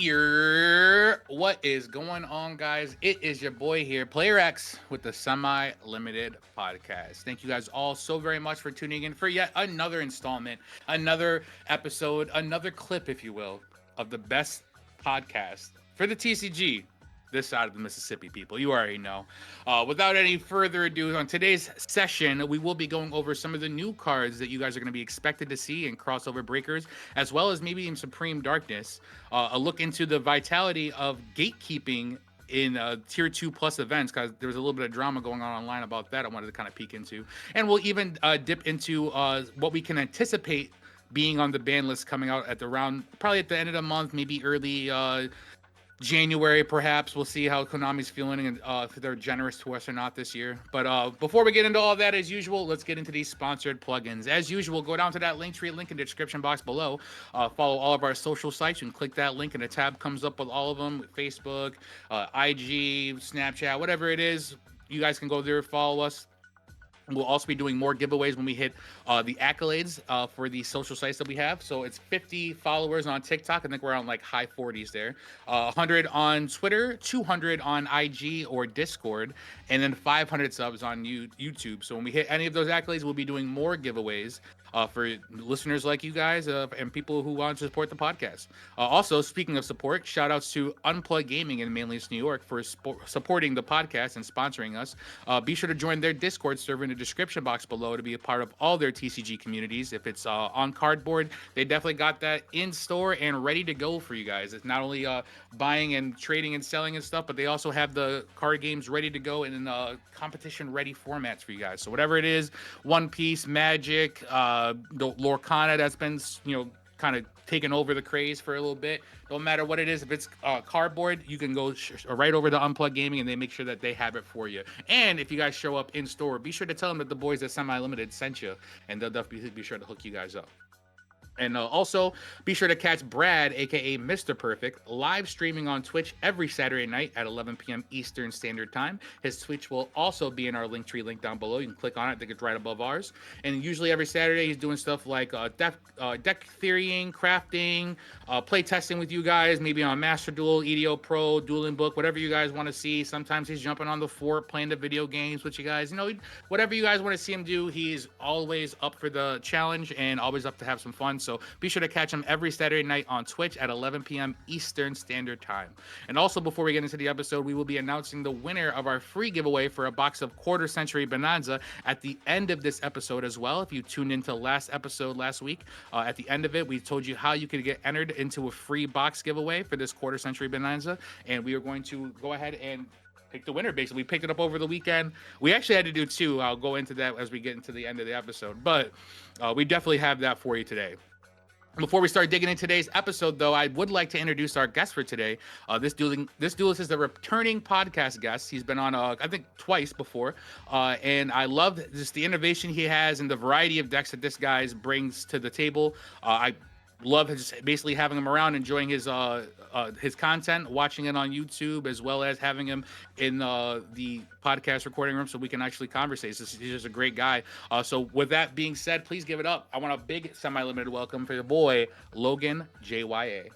What is going on, guys? It is your boy here, Player X, with the Semi-Limited Podcast. Thank you guys all so very much for tuning in for yet another installment, another episode, another clip, if you will, of the best podcast for the TCG this side of the Mississippi, people. You already know. Without any further ado, on today's session, we will be going over some of the new cards that you guys are going to be expected to see in crossover breakers, as well as maybe in Supreme Darkness. A look into the vitality of gatekeeping in tier 2 plus events, because there was a little bit of drama going on online about that I wanted to kind of peek into. And we'll even dip into what we can anticipate being on the ban list coming out at the round, probably at the end of the month, maybe early January, perhaps. We'll see how Konami's feeling and if they're generous to us or not this year. But before we get into all that, as usual, let's get into these sponsored plugins. As usual, go down to that Linktree link in the description box below. Follow all of our social sites. You can click that link and a tab comes up with all of them: Facebook, IG, Snapchat, whatever it is. You guys can go there, follow us. We'll also be doing more giveaways when we hit the accolades for the social sites that we have. So it's 50 followers on TikTok. I think we're on like high 40s there. 100 on Twitter, 200 on IG or Discord, and then 500 subs on YouTube. So when we hit any of those accolades, we'll be doing more giveaways for listeners like you guys and people who want to support the podcast. Also, speaking of support, shout outs to Unplugged Gaming in Manlius, New York for supporting the podcast and sponsoring us. Be sure to join their Discord server in the description box below to be a part of all their TCG communities. If it's on cardboard, they definitely got that in store and ready to go for you guys. It's not only buying and trading and selling and stuff, but they also have the card games ready to go in competition ready formats for you guys. So whatever it is, One Piece, Magic, the Lorcana that's been, kind of taken over the craze for a little bit. Don't matter what it is. If it's cardboard, you can go right over to Unplugged Gaming and they make sure that they have it for you. And if you guys show up in store, be sure to tell them that the boys at Semi-Limited sent you, and they'll definitely be sure to hook you guys up. And also, be sure to catch Brad, aka Mr. Perfect, live streaming on Twitch every Saturday night at 11 p.m. Eastern Standard Time. His Twitch will also be in our Linktree link down below. You can click on it. I think it's right above ours. And usually every Saturday, he's doing stuff like deck theorying, crafting, play testing with you guys, maybe on Master Duel, EDO Pro, Dueling Book, whatever you guys want to see. Sometimes he's jumping on the fort, playing the video games with you guys. Whatever you guys want to see him do, he's always up for the challenge and always up to have some fun. So be sure to catch him every Saturday night on Twitch at 11 p.m. Eastern Standard Time. And also, before we get into the episode, we will be announcing the winner of our free giveaway for a box of Quarter Century Bonanza at the end of this episode as well. If you tuned into last episode last week, at the end of it, we told you how you could get entered into a free box giveaway for this Quarter Century Bonanza. And we are going to go ahead and pick the winner. Basically, we picked it up over the weekend. We actually had to do two. I'll go into that as we get into the end of the episode, but we definitely have that for you today. Before we start digging in today's episode, though, I would like to introduce our guest for today. This duelist is a returning podcast guest. He's been on, I think, twice before, and I love just the innovation he has and the variety of decks that this guy brings to the table. I love just basically having him around, enjoying his content, watching it on YouTube, as well as having him in the podcast recording room so we can actually conversate. He's just a great guy. So with that being said, please give it up. I want a big Semi-Limited welcome for your boy, Logan JYA.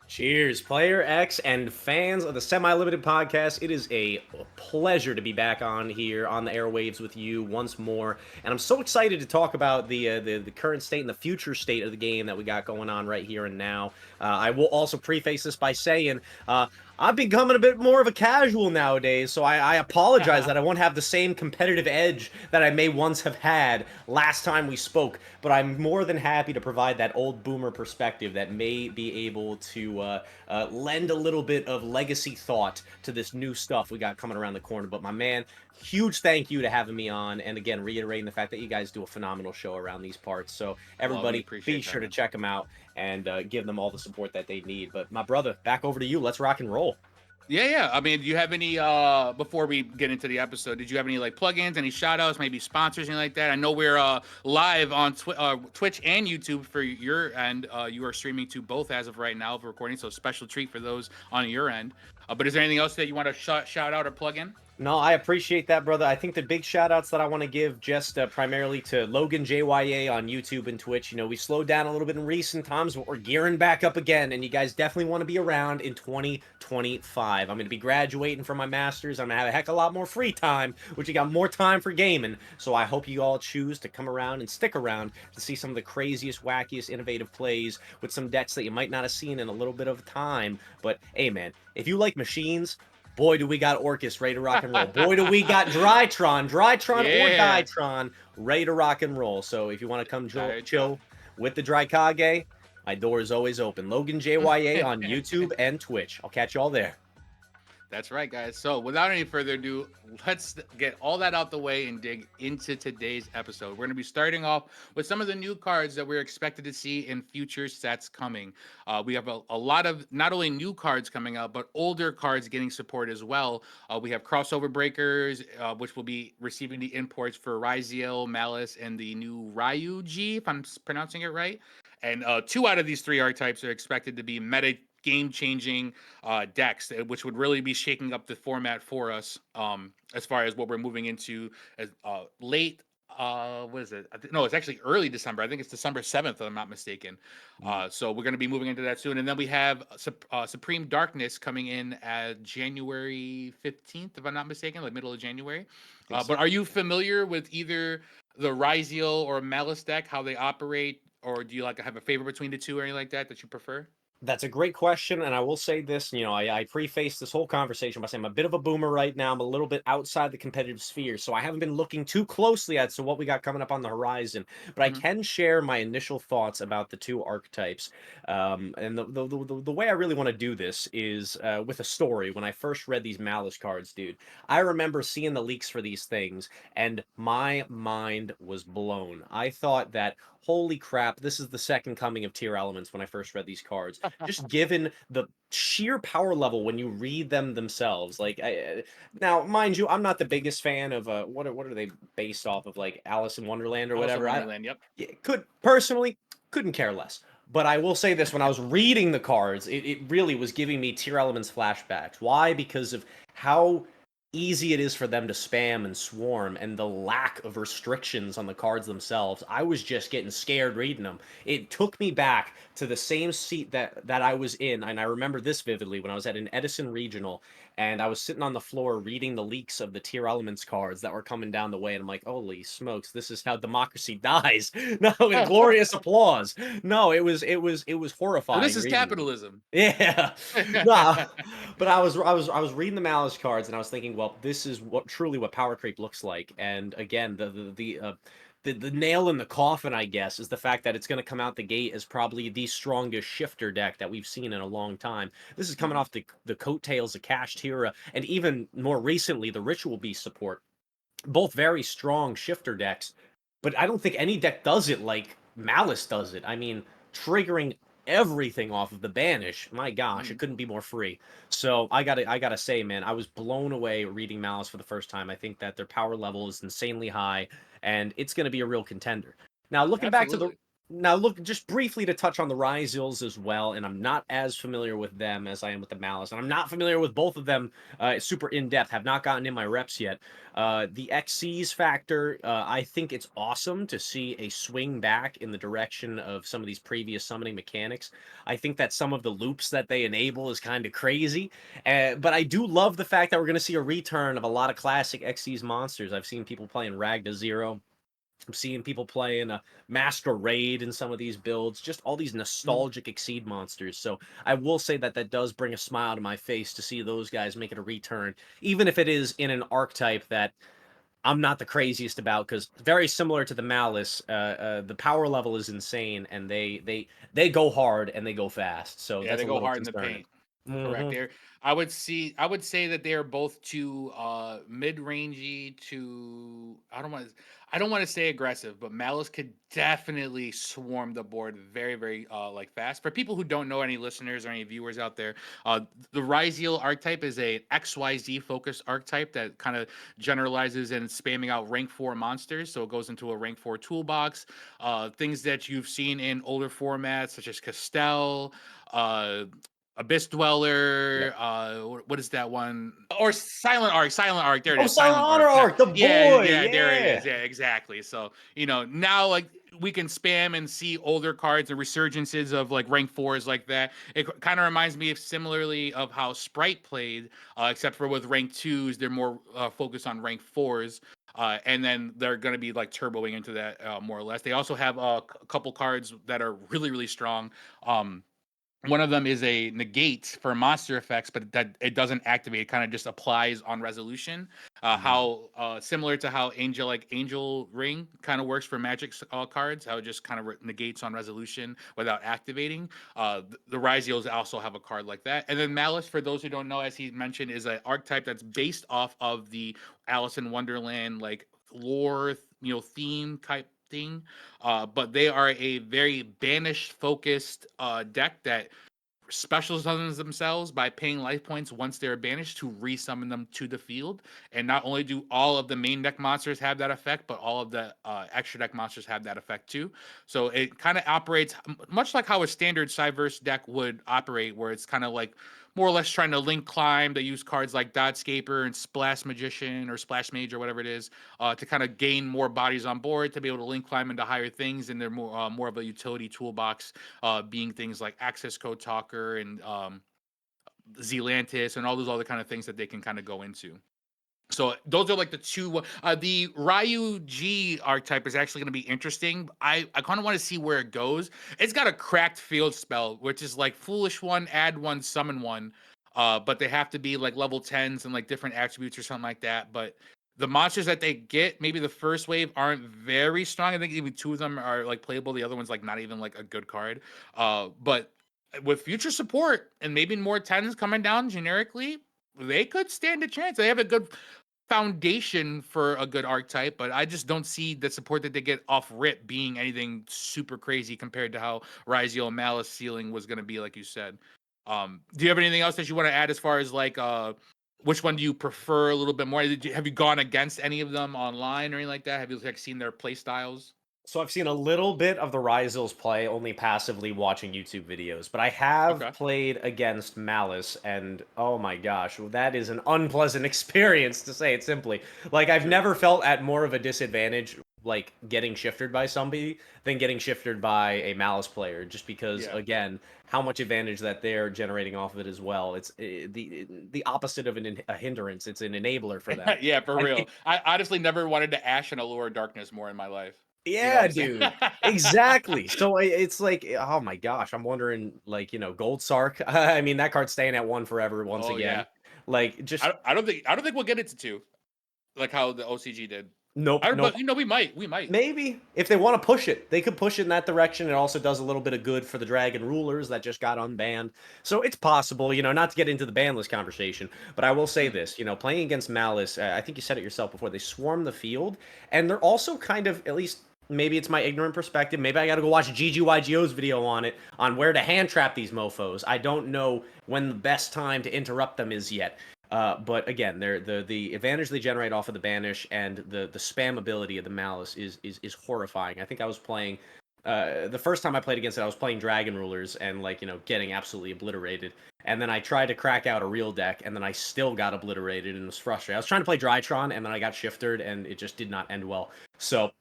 Cheers, Player X and fans of the Semi-Limited Podcast. It is a pleasure to be back on here on the airwaves with you once more. And I'm so excited to talk about the current state and the future state of the game that we got going on right here and now. I will also preface this by saying I'm becoming a bit more of a casual nowadays, so I apologize that I won't have the same competitive edge that I may once have had last time we spoke, but I'm more than happy to provide that old boomer perspective that may be able to lend a little bit of legacy thought to this new stuff we got coming around the corner. But my man, huge thank you to having me on, and again, reiterating the fact that you guys do a phenomenal show around these parts. So everybody, be sure to check them out and give them all the support that they need. But my brother, back over to you. Let's rock and roll. Yeah. I mean, do you have any, before we get into the episode, did you have any like plugins, any shout outs, maybe sponsors, anything like that? I know we're live on Twitch and YouTube for your end. You are streaming to both as of right now for recording, so special treat for those on your end. But is there anything else that you want to shout out or plug in? No, I appreciate that, brother. I think the big shout outs that I want to give just primarily to Logan JYA on YouTube and Twitch. You know, we slowed down a little bit in recent times, but we're gearing back up again. And you guys definitely want to be around in 2025. I'm going to be graduating from my master's. I'm going to have a heck of a lot more free time, which you got more time for gaming. So I hope you all choose to come around and stick around to see some of the craziest, wackiest, innovative plays with some decks that you might not have seen in a little bit of time. But hey, man, if you like machines, boy, do we got Orcus ready to rock and roll. Boy, do we got Drytron or Yeah, Dytron ready to rock and roll. So if you want to come Diatron. chill with the Drykage, my door is always open. Logan JYA on YouTube and Twitch. I'll catch you all there. That's right, guys. So, without any further ado, let's get all that out the way and dig into today's episode. We're going to be starting off with some of the new cards that we're expected to see in future sets coming. We have a lot of not only new cards coming out, but older cards getting support as well. We have crossover breakers, which will be receiving the imports for Ryziel, Malice, and the new Ryuji, if I'm pronouncing it right. And two out of these three archetypes are expected to be meta game changing decks, which would really be shaking up the format for us as far as what we're moving into as late. What is it? No, it's actually early December. I think it's December 7th, if I'm not mistaken. So we're going to be moving into that soon. And then we have Supreme Darkness coming in at January 15th, if I'm not mistaken, like middle of January. Think But so. are you familiar with either the Ryziel or Malice deck, how they operate? Or do you like have a favorite between the two or anything like that you prefer? That's a great question, and I will say this, you know, I preface this whole conversation by saying I'm a bit of a boomer right now. I'm a little bit outside the competitive sphere, so I haven't been looking too closely at what we got coming up on the horizon. But I Hmm. can share my initial thoughts about the two archetypes. And the way I really want to do this is with a story. When I first read these Malice cards, dude, I remember seeing the leaks for these things, and my mind was blown. I thought that, holy crap, this is the second coming of tier elements when I first read these cards, just given the sheer power level when you read them themselves. Like, now, mind you, I'm not the biggest fan of what are they based off of, like Alice in Wonderland or Alice in whatever. I Wonderland. Yep. yeah, could personally couldn't care less. But I will say this: when I was reading the cards, it really was giving me tier elements flashbacks. Why? Because of how easy it is for them to spam and swarm and the lack of restrictions on the cards themselves. I was just getting scared reading them. It took me back to the same seat that I was in, and I remember this vividly when I was at an Edison Regional, and I was sitting on the floor reading the leaks of the tier elements cards that were coming down the way, and I'm like, holy smokes, this is how democracy dies. No, with glorious applause. No, it was This horrifying is reading them. capitalism. Yeah. No, but I was reading the Malice cards and I was thinking, well, this is what truly what power creep looks like. And again, the nail in the coffin, I guess, is the fact that it's going to come out the gate as probably the strongest shifter deck that we've seen in a long time. This is coming Mhm. off the coattails of Cash Tira and even more recently the Ritual Beast support, both very strong shifter decks, but I don't think any deck does it like Malice does it. I mean, triggering everything off of the banish. My gosh, it Mhm. couldn't be more free. So I gotta say, man, I was blown away reading Malice for the first time. I think that their power level is insanely high, and it's gonna be a real contender. Now looking back to the Absolutely. now look just briefly to touch on the Ryzils as well, and I'm not as familiar with them as I am with the Malice, and I'm not familiar with both of them super in depth. Have not gotten in my reps yet. The XC's factor, I think it's awesome to see a swing back in the direction of some of these previous summoning mechanics. I think that some of the loops that they enable is kind of crazy, but I do love the fact that we're going to see a return of a lot of classic XC's monsters. I've seen people playing Ragda Zero. I'm seeing people playing a Masquerade in some of these builds, just all these Mhm. nostalgic Exceed monsters. So I will say that that does bring a smile to my face to see those guys make it a return, even if it is in an archetype that I'm not the craziest about, because very similar to the Malice, the power level is insane, and they go hard and they go fast. So Yeah, that's they a go little hard in the concerning. paint. Correct. Hmm. There, I would say that they are both too mid-rangey to I don't want to say aggressive, but Malice could definitely swarm the board very, very like fast. For people who don't know, any listeners or any viewers out there, the Ryziel archetype is a XYZ focused archetype that kind of generalizes in spamming out rank 4 monsters. So it goes into a rank 4 toolbox. Things that you've seen in older formats such as Castell, uh Abyss Dweller, what is that one? Or Silent Arc, Silent Arc. There it Oh, is, Silent Silent Honor Arc. arc, the Yeah, boy, yeah, there it is. yeah. Yeah, exactly. So now like we can spam and see older cards and resurgences of like rank fours like that. It kind of reminds me of similarly of how Sprite played, except for with rank twos, they're more focused on rank fours. And then they're going to be like turboing into that more or less. They also have a couple cards that are really, really strong. One of them is a negate for monster effects, but that it doesn't activate. It kind of just applies on resolution. How similar to how Angel Ring kind of works for Magic cards, how it just kind of negates on resolution without activating. The Ryzios also have a card like that. And then Malice, for those who don't know, as he mentioned, is an archetype that's based off of the Alice in Wonderland like lore, theme type thing. But they are a very banished focused deck that special summons themselves by paying life points once they're banished to resummon them to the field. And not only do all of the main deck monsters have that effect, but all of the extra deck monsters have that effect too. So it kind of operates much like how a standard Cyverse deck would operate, where it's kind of like more or less trying to link climb. They use cards like Dodscaper and Splash Magician or Splash Mage or whatever it is to kind of gain more bodies on board to be able to link climb into higher things. And they're more of a utility toolbox, being things like Access Code Talker and Zealantis and all those other kind of things that they can kind of go into. So those are like the two. The Ryu G archetype is actually going to be interesting. I kind of want to see where it goes. It's got a cracked field spell, which is like foolish one, add one, summon one. But they have to be like level 10s and like different attributes or something like that. But the monsters that they get, maybe the first wave aren't very strong. I think even two of them are like playable. The other one's like not even like a good card. But with future support and maybe more 10s coming down generically, they could stand a chance. They have a good foundation for a good archetype, but I just don't see the support that they get off rip being anything super crazy compared to how Ryzio and Malice ceiling was going to be, like you said. Do you have anything else that you want to add as far as like which one do you prefer a little bit more? Have you gone against any of them online or anything like that? Have you like seen their play styles? So I've seen a little bit of the Ryzils play, only passively watching YouTube videos, but I have Okay. played against Malice, and oh my gosh, that is an unpleasant experience, to say it simply. Like, I've True. never felt at more of a disadvantage, like, getting shifted by somebody than getting shifted by a Malice player, just because, Yeah. again, how much advantage that they're generating off of it as well. It's the opposite of a hindrance. It's an enabler for them. Yeah, for I real. mean, I honestly never wanted to Ash and Allure Darkness more in my life. You know what yeah, I'm saying? dude. Exactly. So it's like, oh my gosh, I'm wondering, like, Gold Sark. I mean, that card's staying at one forever once Oh again. yeah. Like, just I don't think we'll get it to two, like how the OCG did. nope, nope. But we might. Maybe if they want to push it, they could push it in that direction. It also does a little bit of good for the Dragon Rulers that just got unbanned. So it's possible, not to get into the ban list conversation, but I will say Mm, this, playing against Malice, I think you said it yourself before, they swarm the field, and they're also kind of, at least maybe it's my ignorant perspective, maybe I got to go watch GGYGO's video on it, on where to hand trap these mofos. I don't know when the best time to interrupt them is yet. But again, the advantage they generate off of the banish and the spam ability of the Malice is horrifying. I think I was playing the first time I played against it, I was playing Dragon Rulers and getting absolutely obliterated. And then I tried to crack out a real deck, and then I still got obliterated and was frustrated. I was trying to play Drytron, and then I got shifted, and it just did not end well. So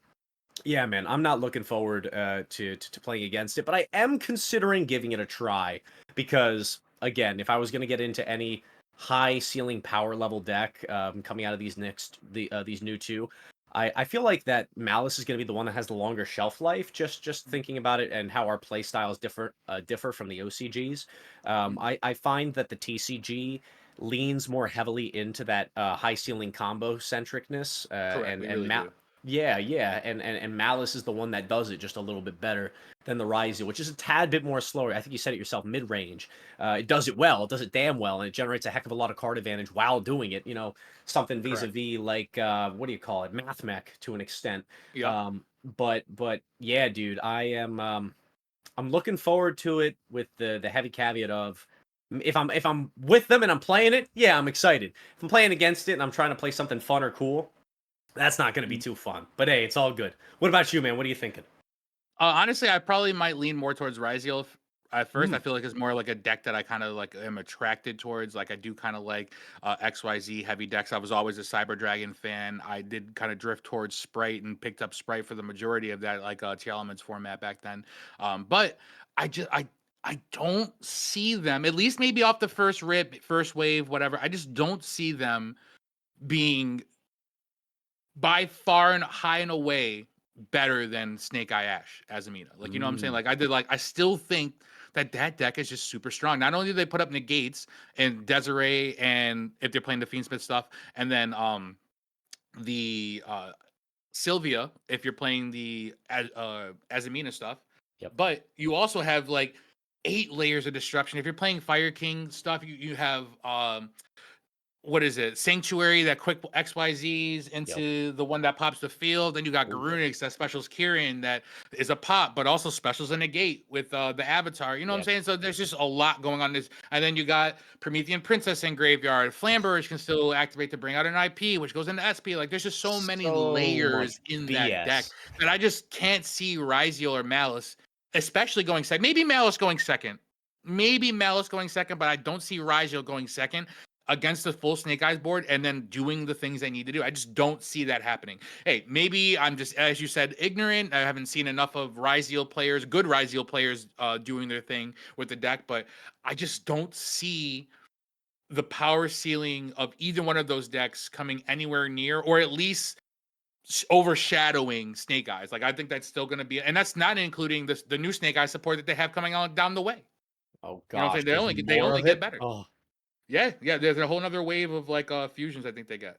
yeah, man, I'm not looking forward to playing against it, but I am considering giving it a try because, again, if I was going to get into any high ceiling power level deck coming out of these new two, I feel like that Malice is going to be the one that has the longer shelf life. Just thinking about it and how our play styles differ from the OCGs, mm. I find that the TCG leans more heavily into that high ceiling combo centricness Correct. We really do. yeah, yeah, and Malice is the one that does it just a little bit better than the Ryzen, which is a tad bit more slower. I think you said it yourself, mid-range. It does it well, it does it damn well, and it generates a heck of a lot of card advantage while doing it. Something Correct. vis-a-vis like what do you call it, Math Mech to an extent. Yep. But yeah, dude, I'm looking forward to it with the heavy caveat of if I'm with them and I'm playing it, yeah, I'm excited. If I'm playing against it and I'm trying to play something fun or cool, that's not going to be Mm. too fun. But hey, it's all good. What about you, man? What are you thinking? Honestly, I probably might lean more towards Ryziel. At first, I Mm, feel like it's more like a deck that I kind of like am attracted towards. Like I do kind of like XYZ heavy decks. I was always a Cyber Dragon fan. I did kind of drift towards Sprite and picked up Sprite for the majority of that like T Elements format back then. But I just I don't see them, at least maybe off the first rip, first wave, whatever. I just don't see them being by far and high and away better than Snake Eye Ash as Amina. Like, you know what I'm saying? mm. Like, I still think that that deck is just super strong. Not only do they put up negates and Desiree, and if they're playing the Fiendsmith stuff, and then the Sylvia, if you're playing the Azamina stuff, Yep. but you also have like 8 layers of disruption. If you're playing Fire King stuff, you have what is it? Sanctuary that quick XYZs Yep. into the one that pops the field. Then you got Oh, yeah. Garunix that specials Kyrian that is a pop, but also specials a negate with the Avatar. You know what I'm Yeah. saying? So there's just a lot going on this. And then you got Promethean Princess in Graveyard. Flamberge can still activate to bring out an IP, which goes into SP. Like there's just so many So much layers in that deck BS. that I just can't see Rizio or Malice, especially going second. Maybe Malice going second. Maybe Malice going second, but I don't see Rizio going second against the full Snake Eyes board and then doing the things they need to do. I just don't see that happening. Hey, maybe I'm just, as you said, ignorant. I haven't seen enough of Ryzeal players, good Ryzeal players, doing their thing with the deck, but I just don't see the power ceiling of either one of those decks coming anywhere near, or at least overshadowing Snake Eyes. Like I think that's still going to be, and that's not including the new Snake Eyes support that they have coming on down the way. Oh You know what I'm gosh, saying? there's They more only of get it. better. Oh. Yeah, yeah. There's a whole other wave of like fusions I think they get.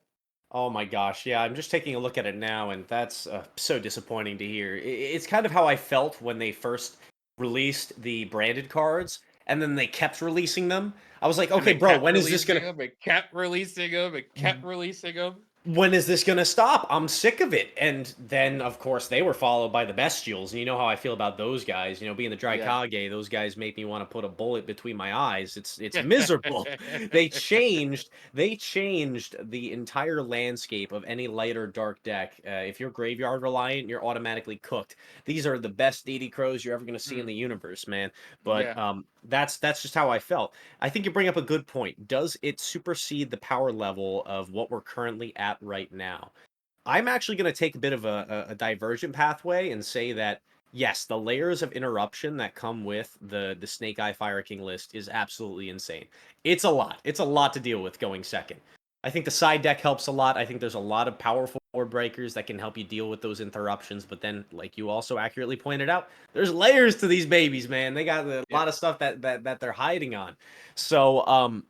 Oh my gosh, yeah, I'm just taking a look at it now, and that's so disappointing to hear. It's kind of how I felt when they first released the branded cards, and then they kept releasing them. I was like, And okay, they bro, kept when is this releasing gonna? them, it kept releasing them, it kept releasing them. When is this gonna stop? I'm sick of it. And then, of course, they were followed by the Bestials, and you know how I feel about those guys. You know, being the Yeah. Draikage, those guys make me want to put a bullet between my eyes. It's miserable. They changed the entire landscape of any light or dark deck. If you're graveyard reliant, you're automatically cooked. These are the best DD crows you're ever gonna see in Mm, the universe, man. But yeah. that's just how I felt. I think you bring up a good point. Does it supersede the power level of what we're currently at right now? I'm actually going to take a bit of a divergent pathway and say that yes, the layers of interruption that come with the Snake Eye Fire King list is absolutely insane. It's a lot. It's a lot to deal with going second. I think the side deck helps a lot. I think there's a lot of powerful board breakers that can help you deal with those interruptions. But then, like you also accurately pointed out, there's layers to these babies, man. They got a Yep. lot of stuff that they're hiding on. So,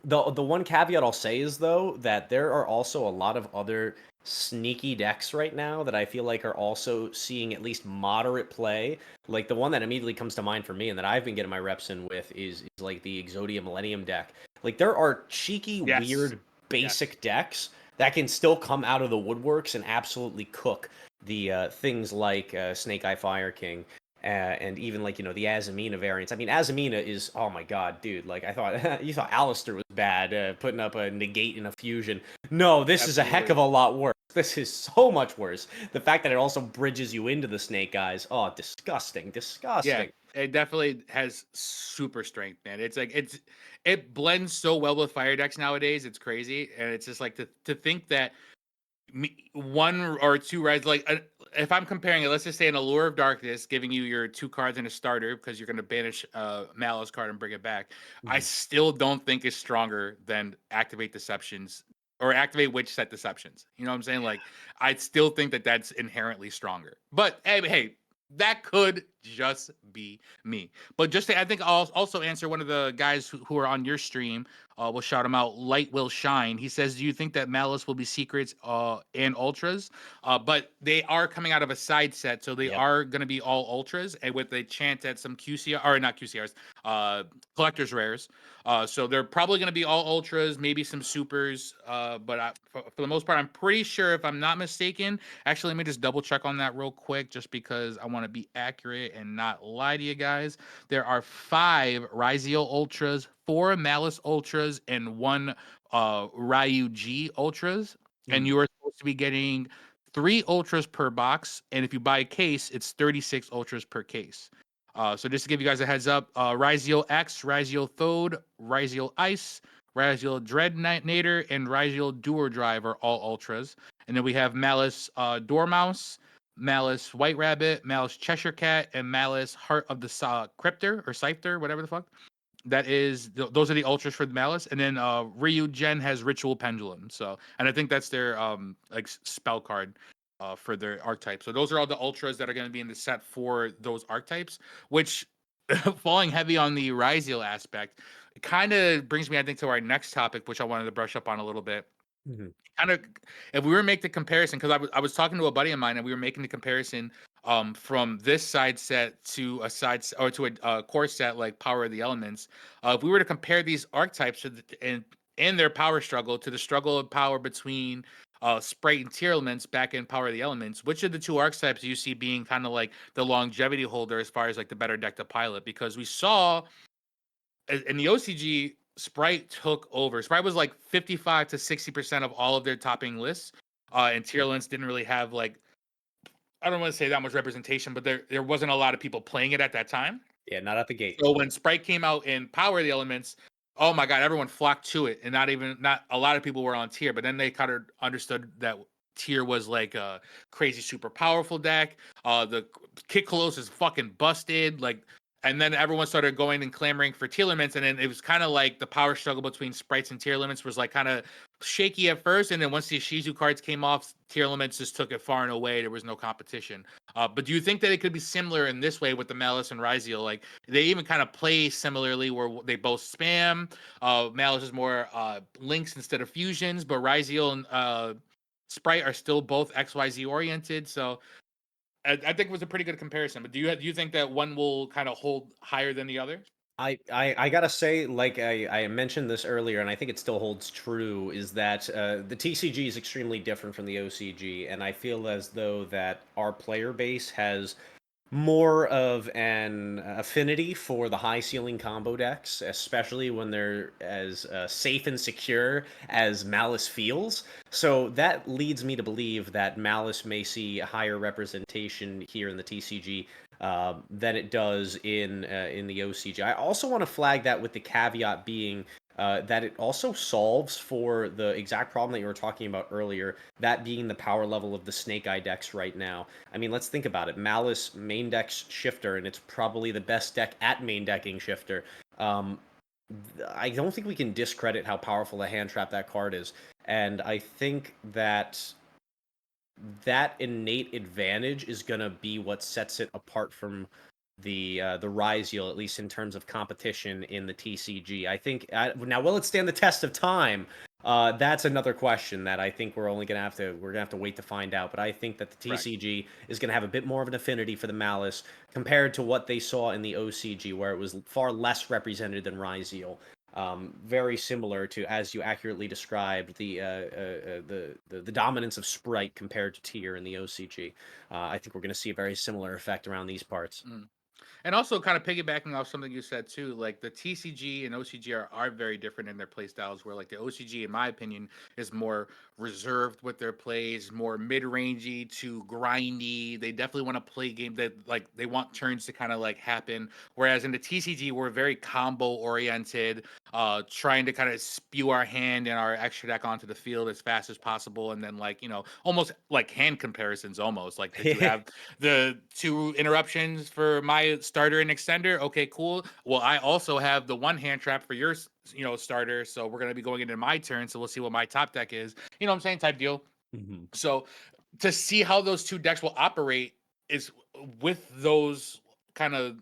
the one caveat I'll say is though that there are also a lot of other sneaky decks right now that I feel like are also seeing at least moderate play. Like the one that immediately comes to mind for me and that I've been getting my reps in with is like the Exodia Millennium deck. Like there are cheeky, Yes. weird, Yes. basic decks that can still come out of the woodworks and absolutely cook the things like Snake Eye Fire King and even like the Azamina variants. I mean, Azamina is oh my god, dude! Like I thought you thought Alistair was bad, putting up a negate and a fusion. No, this is a heck Absolutely. of a lot worse. This is so much worse. The fact that it also bridges you into the Snake Eyes. Oh, disgusting, Yeah. disgusting. It definitely has super strength, man. It blends so well with fire decks nowadays. It's crazy. And it's just like to think that one or two rides if I'm comparing it, let's just say an Allure of Darkness giving you your 2 cards in a starter because you're going to banish Malice card and bring it back. I Mhm. still don't think is stronger than Activate Deceptions or Activate Witch Set Deceptions. You know what I'm saying? Like I still think that that's inherently stronger. But hey, that could just be me. But just to, I think I'll also answer one of the guys who are on your stream. We'll shout him out. Light will shine. He says, "Do you think that Malice will be secrets and ultras? But they are coming out of a side set, so they Yep. are going to be all ultras, and with a chance at some QCR or not QCRs, collectors rares. So they're probably going to be all ultras, maybe some supers. But for the most part, I'm pretty sure, if I'm not mistaken. Actually, let me just double check on that real quick, just because I want to be accurate and not lie to you guys. There are 5 Ryzeal Ultras, 4 Malice Ultras, and 1 Ryu G Ultras. And Mhm. you are supposed to be getting 3 Ultras per box. And if you buy a case, it's 36 Ultras per case. So just to give you guys a heads up, Ryziel X, Ryziel Thode, Ryziel Ice, Ryziel Dreadnator, and Ryziel Doer Drive are all ultras. And then we have Malice Dormouse, Malice White Rabbit, Malice Cheshire Cat, and Malice Heart of the Cryptor or Scyther, whatever the fuck. That is, those are the ultras for the Malice. And then Ryu Gen has Ritual Pendulum. So, and I think that's their like spell card for their archetype. So those are all the ultras that are going to be in the set for those archetypes, which falling heavy on the Ryziel aspect, it kind of brings me, I think, to our next topic, which I wanted to brush up on a little bit. Mhm. Kind of, if we were to make the comparison, because I was talking to a buddy of mine and we were making the comparison from this side set to a or to a core set like Power of the Elements. If we were to compare these archetypes in their power struggle to the struggle of power between Sprite and Tier Elements back in Power of the Elements, which of the two archetypes do you see being kind of like the longevity holder as far as like the better deck to pilot? Because we saw in the OCG, Sprite took over. Sprite was like 55 to 60% of all of their topping lists. And Tier Elements didn't really have like, I don't want to say that much representation, but there wasn't a lot of people playing it at that time. Yeah, not at the gate. So when Sprite came out in Power of the Elements, oh my god, everyone flocked to it, and not a lot of people were on Tier. But then they kind of understood that Tier was like a crazy super powerful deck. The Kit Kolos is fucking busted, like. And then everyone started going and clamoring for Tier Limits, and then it was kind of like the power struggle between Sprites and Tier Limits was like kind of shaky at first, and then once the Shizu cards came off, Tier Limits just took it far and away. There was no competition. But do you think that it could be similar in this way with the Malice and Ryziel? Like they even kind of play similarly, where they both spam. Malice is more links instead of fusions, but Ryziel and Sprite are still both XYZ oriented. So I think it was a pretty good comparison. But do you think that one will kind of hold higher than the other? I gotta say, like I mentioned this earlier, and I think it still holds true, is that the TCG is extremely different from the OCG, and I feel as though that our player base has more of an affinity for the high ceiling combo decks, especially when they're as safe and secure as Malice feels. So that leads me to believe that Malice may see a higher representation here in the TCG than it does in the OCG. I also want to flag that with the caveat being that it also solves for the exact problem that you were talking about earlier, that being the power level of the Snake Eye decks right now. I mean, let's think about it. Malice main decks Shifter, and it's probably the best deck at main decking Shifter. I don't think we can discredit how powerful a hand trap that card is. And I think that that innate advantage is going to be what sets it apart from the Ryziel, at least in terms of competition in the TCG. I think now will it stand the test of time? That's another question that I think we're gonna have to wait to find out. But I think that the Right. TCG is gonna have a bit more of an affinity for the Malice compared to what they saw in the OCG, where it was far less represented than Ryziel. Very similar to, as you accurately described, the dominance of Sprite compared to Tier in the OCG. I think we're going to see a very similar effect around these parts. Mm. And also, kind of piggybacking off something you said too, like the TCG and OCG are very different in their play styles. Where like the OCG, in my opinion, is more reserved with their plays, more mid-rangey to grindy. They definitely want to play game that like they want turns to kind of like happen. Whereas in the TCG, we're very combo oriented, trying to kind of spew our hand and our extra deck onto the field as fast as possible, and then like almost like hand comparisons, almost like that you have the two interruptions for my starter and extender. Okay, cool. Well, I also have the one hand trap for your starter, so we're gonna be going into my turn. So we'll see what my top deck is. You know what I'm saying? Type deal. Mhm. So to see how those two decks will operate is with those kind of,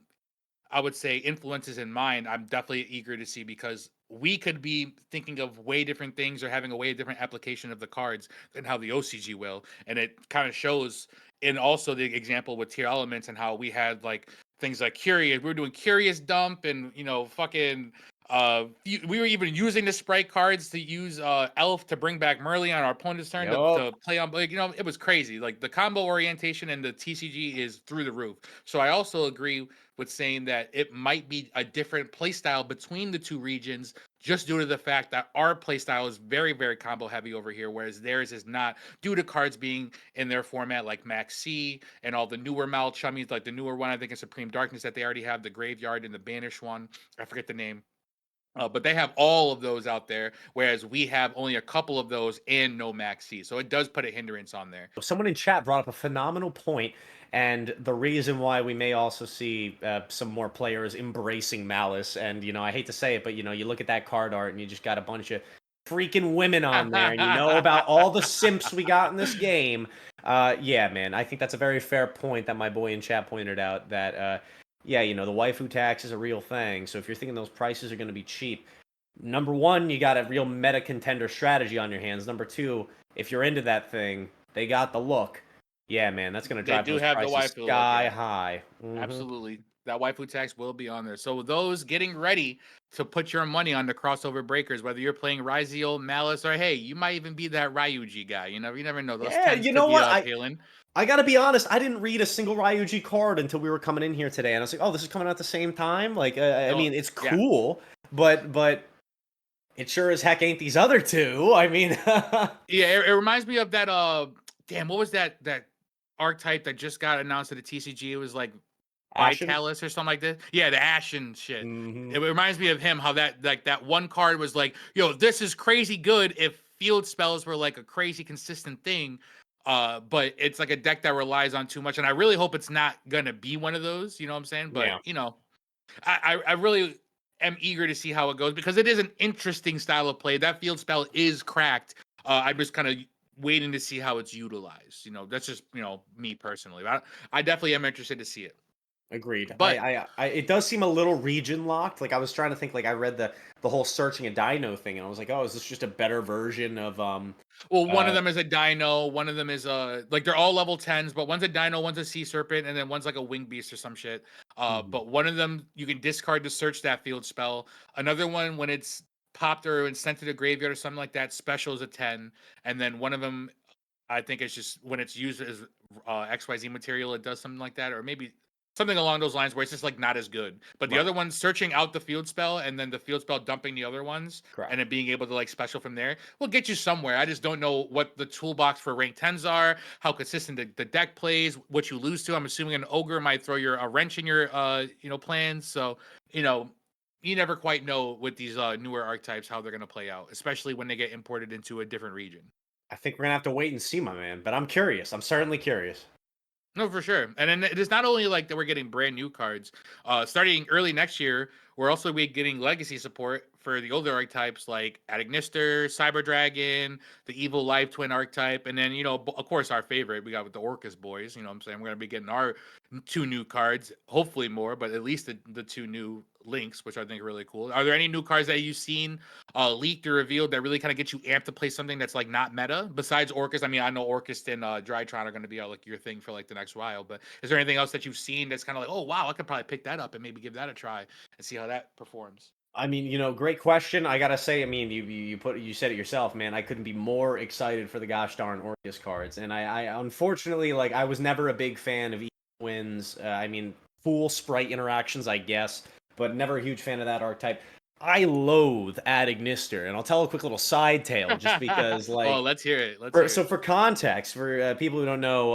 I would say, influences in mind. I'm definitely eager to see, because we could be thinking of way different things or having a way different application of the cards than how the OCG will. And it kind of shows in also the example with Tier Elements and how we had like things like Curious. We were doing Curious Dump and, fucking. We were even using the Sprite cards to use Elf to bring back Merly on our opponent's turn Yup. to play on. Like, it was crazy. Like the combo orientation and the TCG is through the roof. So I also agree with saying that it might be a different play style between the two regions, just due to the fact that our playstyle is very, very combo heavy over here, whereas theirs is not, due to cards being in their format like Max C and all the newer Mal Chummies, like the newer one, I think is Supreme Darkness that they already have, the Graveyard and the Banish one. I forget the name. But they have all of those out there, whereas we have only a couple of those and no Max C. So it does put a hindrance on there. Someone in chat brought up a phenomenal point, and the reason why we may also see some more players embracing Malice. And I hate to say it, but you look at that card art, and you just got a bunch of freaking women on there, and you know about all the simps we got in this game. Yeah, man, I think that's a very fair point that my boy in chat pointed out. That yeah, the waifu tax is a real thing. So if you're thinking those prices are going to be cheap, number one, you got a real meta contender strategy on your hands. Number two, if you're into that thing, they got the look. Yeah, man, that's gonna They drive do those have the prices waifu look, sky yeah. high. Absolutely. That waifu tax will be on there. So those getting ready to put your money on the crossover breakers, whether you're playing Ryzio, Malice, or hey, you might even be that Ryuji guy. You never know. Those Yeah, tens you could know be what? appealing. I gotta be honest. I didn't read a single Ryuji card until we were coming in here today, and I was like, "Oh, this is coming out at the same time." Like, I Oh, mean, it's yeah. cool, but it sure as heck ain't these other two. I mean, Yeah, it reminds me of that damn, what was that archetype that just got announced at the TCG? It was like Ashen. Vitalis or something like that. Yeah, the Ashen shit. Hmm. It reminds me of him, how that like that one card was like, yo, this is crazy good if field spells were like a crazy consistent thing. But it's like a deck that relies on too much. And I really hope it's not gonna be one of those, you know what I'm saying? But Yeah, I really am eager to see how it goes because it is an interesting style of play. That field spell is cracked. I'm just kind of waiting to see how it's utilized. That's just me personally. I definitely am interested to see it. agreed. But It does seem a little region locked. Like I was trying to think. Like I read the whole searching a dino thing, and I was like, "Oh, is this just a better version of well, one of uh?" them is a dino, one of them is a like they're all level 10s, but one's a dino, one's a sea serpent, and then one's like a wing beast or some shit. Mhm. But one of them you can discard to search that field spell. Another one, when it's popped or sent to the graveyard or something like that, special is a 10. And then one of them, I think it's just when it's used as XYZ material, it does something like that, or maybe something along those lines where it's just like not as good. But the Right. other one, searching out the field spell and then the field spell dumping the other ones and Correct. then being able to like special from there will get you somewhere. I just don't know what the toolbox for rank 10s are, how consistent the deck plays, what you lose to. I'm assuming an ogre might throw a wrench in your plans. So, you know, you never quite know with these newer archetypes how they're going to play out, especially when they get imported into a different region. I think we're gonna have to wait and see, my man. But I'm curious. I'm certainly curious. No, for sure. And then it is not only like that we're getting brand new cards. Starting early next year, we're also be getting legacy support for the older archetypes like Adignister, Cyber Dragon, the Evil Life Twin archetype, and then of course, our favorite we got with the Orcus boys. You know what I'm saying? We're gonna be getting our two new cards, hopefully more, but at least the two new links, which I think are really cool. Are there any new cards that you've seen leaked or revealed that really kind of get you amped to play something that's like not meta besides Orcus? I mean, I know Orcus and Drytron are going to be like your thing for like the next while, but is there anything else that you've seen that's kind of like, oh wow, I could probably pick that up and maybe give that a try and see how that performs? I mean, great question. I gotta say, I mean, you said it yourself, man. I couldn't be more excited for the gosh darn Orcus cards. And I unfortunately, like, I was never a big fan of wins. I mean, full sprite interactions, I guess, but never a huge fan of that archetype. I loathe Adignister, and I'll tell a quick little side tale, just because, Oh, like, let's hear it. Let's hear so it. for context, for people who don't know,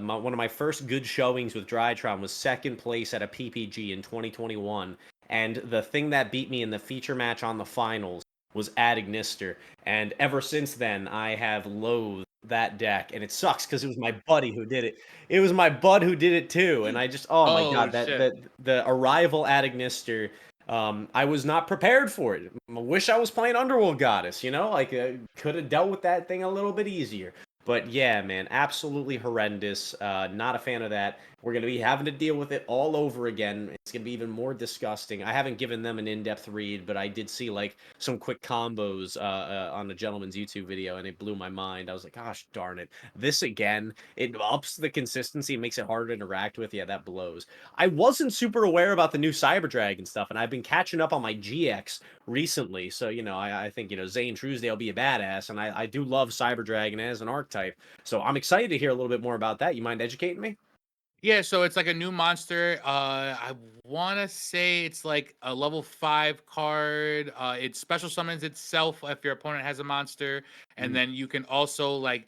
one of my first good showings with Drytron was second place at a PPG in 2021, and the thing that beat me in the feature match on the finals was Adignister, and ever since then I have loathed that deck, and it sucks because it was my buddy who did it. It was my bud who did it too, and I just, oh my Oh god, that shit. the arrival Adignister. I was not prepared for it. I wish I was playing Underworld Goddess, like could have dealt with that thing a little bit easier. But yeah, man, absolutely horrendous. Not a fan of that. We're going to be having to deal with it all over again. It's going to be even more disgusting. I haven't given them an in-depth read, but I did see like some quick combos on a gentleman's YouTube video, and it blew my mind. I was like, gosh darn it. This again, it ups the consistency, makes it harder to interact with. Yeah, that blows. I wasn't super aware about the new Cyber Dragon stuff, and I've been catching up on my GX recently. So, I think, Zane Truesdale be a badass, and I do love Cyber Dragon as an archetype. So I'm excited to hear a little bit more about that. You mind educating me? Yeah, so it's like a new monster. I want to say it's like a level 5 card. It special summons itself if your opponent has a monster, and Mm. then you can also like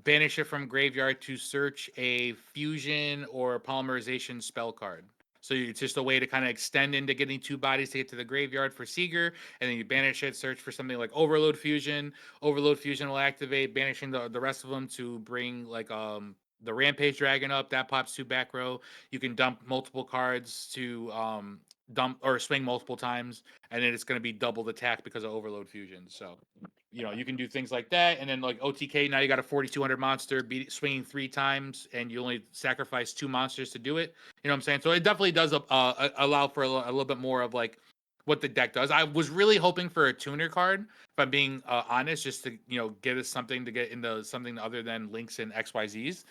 banish it from graveyard to search a fusion or polymerization spell card. So it's just a way to kind of extend into getting 2 bodies to get to the graveyard for Seeger, and then you banish it, search for something like Overload Fusion. Overload Fusion will activate, banishing the rest of them to bring like the Rampage Dragon up. That pops 2 back row. You can dump multiple cards to dump or swing multiple times, and then it's going to be doubled attack because of Overload Fusion. So, you can do things like that, and then like OTK. Now you got a 4,200 monster swinging 3 times, and you only sacrifice 2 monsters to do it. You know what I'm saying? So it definitely does allow for a little bit more of like what the deck does. I was really hoping for a tuner card, if I'm being honest, just to get us something to get into something other than links and XYZs.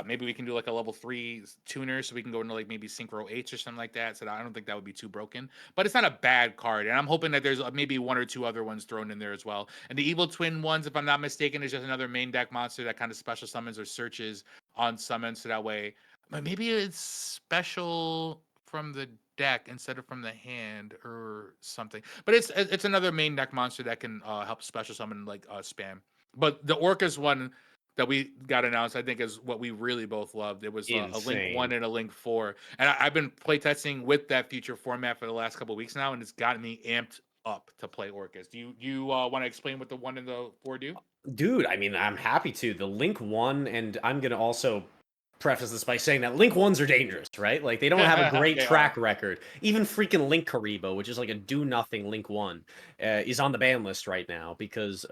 Maybe we can do like a level 3 tuner so we can go into like maybe Synchro 8s or something like that. So I don't think that would be too broken. But it's not a bad card. And I'm hoping that there's maybe 1 or 2 other ones thrown in there as well. And the Evil Twin ones, if I'm not mistaken, is just another main deck monster that kind of special summons or searches on summons. So that way, maybe it's special from the deck instead of from the hand or something. But it's another main deck monster that can help special summon like spam. But the Orcus one that we got announced, I think, is what we really both loved. It was a Link 1 Insane. and a Link 4. And I've been playtesting with that future format for the last couple of weeks now, and it's gotten me amped up to play Orcus. Do you want to explain what the 1 and the 4 do? Dude, I mean, I'm happy to. The Link 1, and I'm going to also preface this by saying that Link 1s are dangerous, right? Like, they don't have a great They are. track record. Even freaking Link Karibo, which is like a do-nothing Link 1, is on the ban list right now because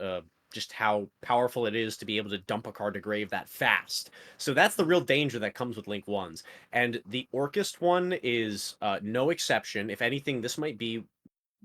just how powerful it is to be able to dump a card to grave that fast. So that's the real danger that comes with Link 1s. And the Orcust one is no exception. If anything, this might be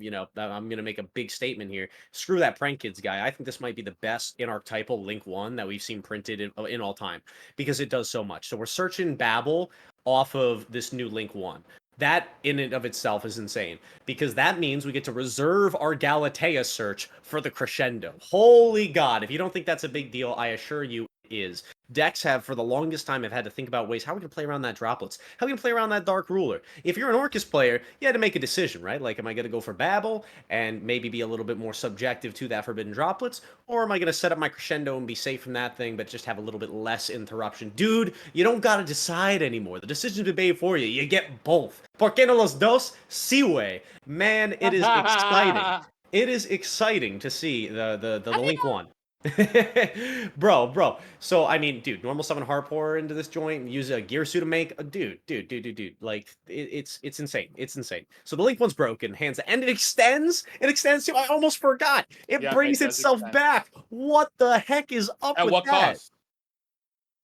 I'm going to make a big statement here. Screw that Prank Kids guy. I think this might be the best inarchetypal Link 1 that we've seen printed in all time because it does so much. So we're searching Babel off of this new Link 1. That in and of itself is insane because that means we get to reserve our Galatea search for the crescendo. Holy God. If you don't think that's a big deal, I assure you it is. Decks have, for the longest time, have had to think about ways how we can play around that droplets, how we can play around that Dark Ruler. If you're an Orcus player, you had to make a decision, right? Like, am I going to go for Babel and maybe be a little bit more subjective to that Forbidden Droplets, or am I going to set up my Crescendo and be safe from that thing, but just have a little bit less interruption? Dude, you don't got to decide anymore. The decision's been made for you. You get both. ¿Por qué no los dos? Sí, way. Man, it is exciting. It is exciting to see the Link one. bro. So I mean, dude, normal summon Harpor into this joint, use a gear suit to make a dude. Like it's insane. It's insane. So the Link one's broken, hands, and it extends. It extends to. I almost forgot. It Yep, it brings does itself extend. back. What the heck is up At with what that? cost?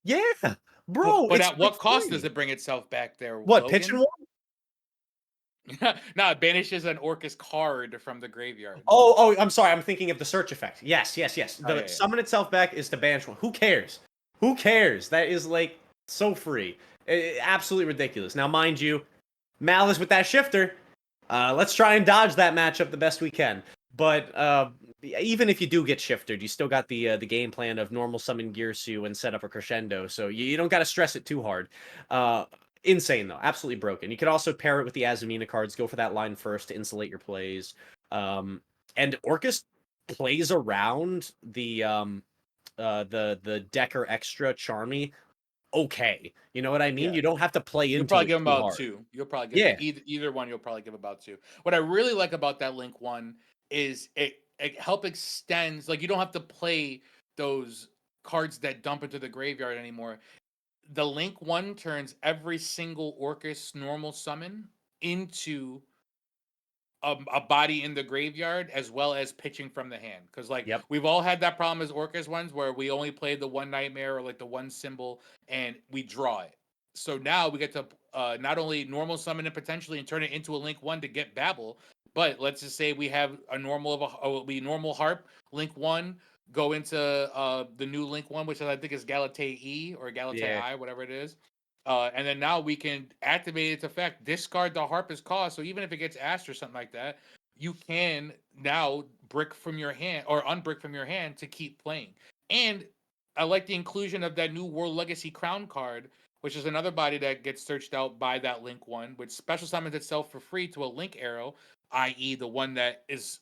Yeah, But, bro, but it's at like what cost does free. it bring itself back there, What pitch and Logan? one? No, it banishes an Orcus card from the graveyard. Oh, I'm sorry. I'm thinking of the search effect. Yes. Oh The yeah, yeah. summon itself back is to banish one. Who cares? Who cares? That is like so free. Absolutely ridiculous. Now, mind you, Malice with that shifter. Let's try and dodge that matchup the best we can. But even if you do get shifted, you still got the game plan of normal summon Girsu and set up a crescendo, so you don't got to stress it too hard. Insane though, absolutely broken. You could also pair it with the Azamina cards, go for that line first to insulate your plays. And Orcus plays around the Decker extra Charmy okay. You know what I mean? Yeah. You don't have to play You'll into probably it give him too about hard. 2. You'll probably give Yeah. either one. You'll probably give about 2. What I really like about that Link 1 is it help extends. Like you don't have to play those cards that dump into the graveyard anymore. The Link 1 turns every single Orcus normal summon into a body in the graveyard as well as pitching from the hand, because like Yep. we've all had that problem as Orcus ones where we only play the one nightmare or like the one symbol and we draw it. So now we get to not only normal summon it potentially and turn it into a Link 1 to get Babel, but let's just say we have a normal we normal harp Link 1 go into the new Link 1, which I think is Galatea E or Galatea Yeah. I, whatever it is. And then now we can activate its effect, discard the Harpist cost. So even if it gets asked or something like that, you can now brick from your hand or unbrick from your hand to keep playing. And I like the inclusion of that new World Legacy Crown card, which is another body that gets searched out by that link one, which special summons itself for free to a link arrow, i.e., the one that is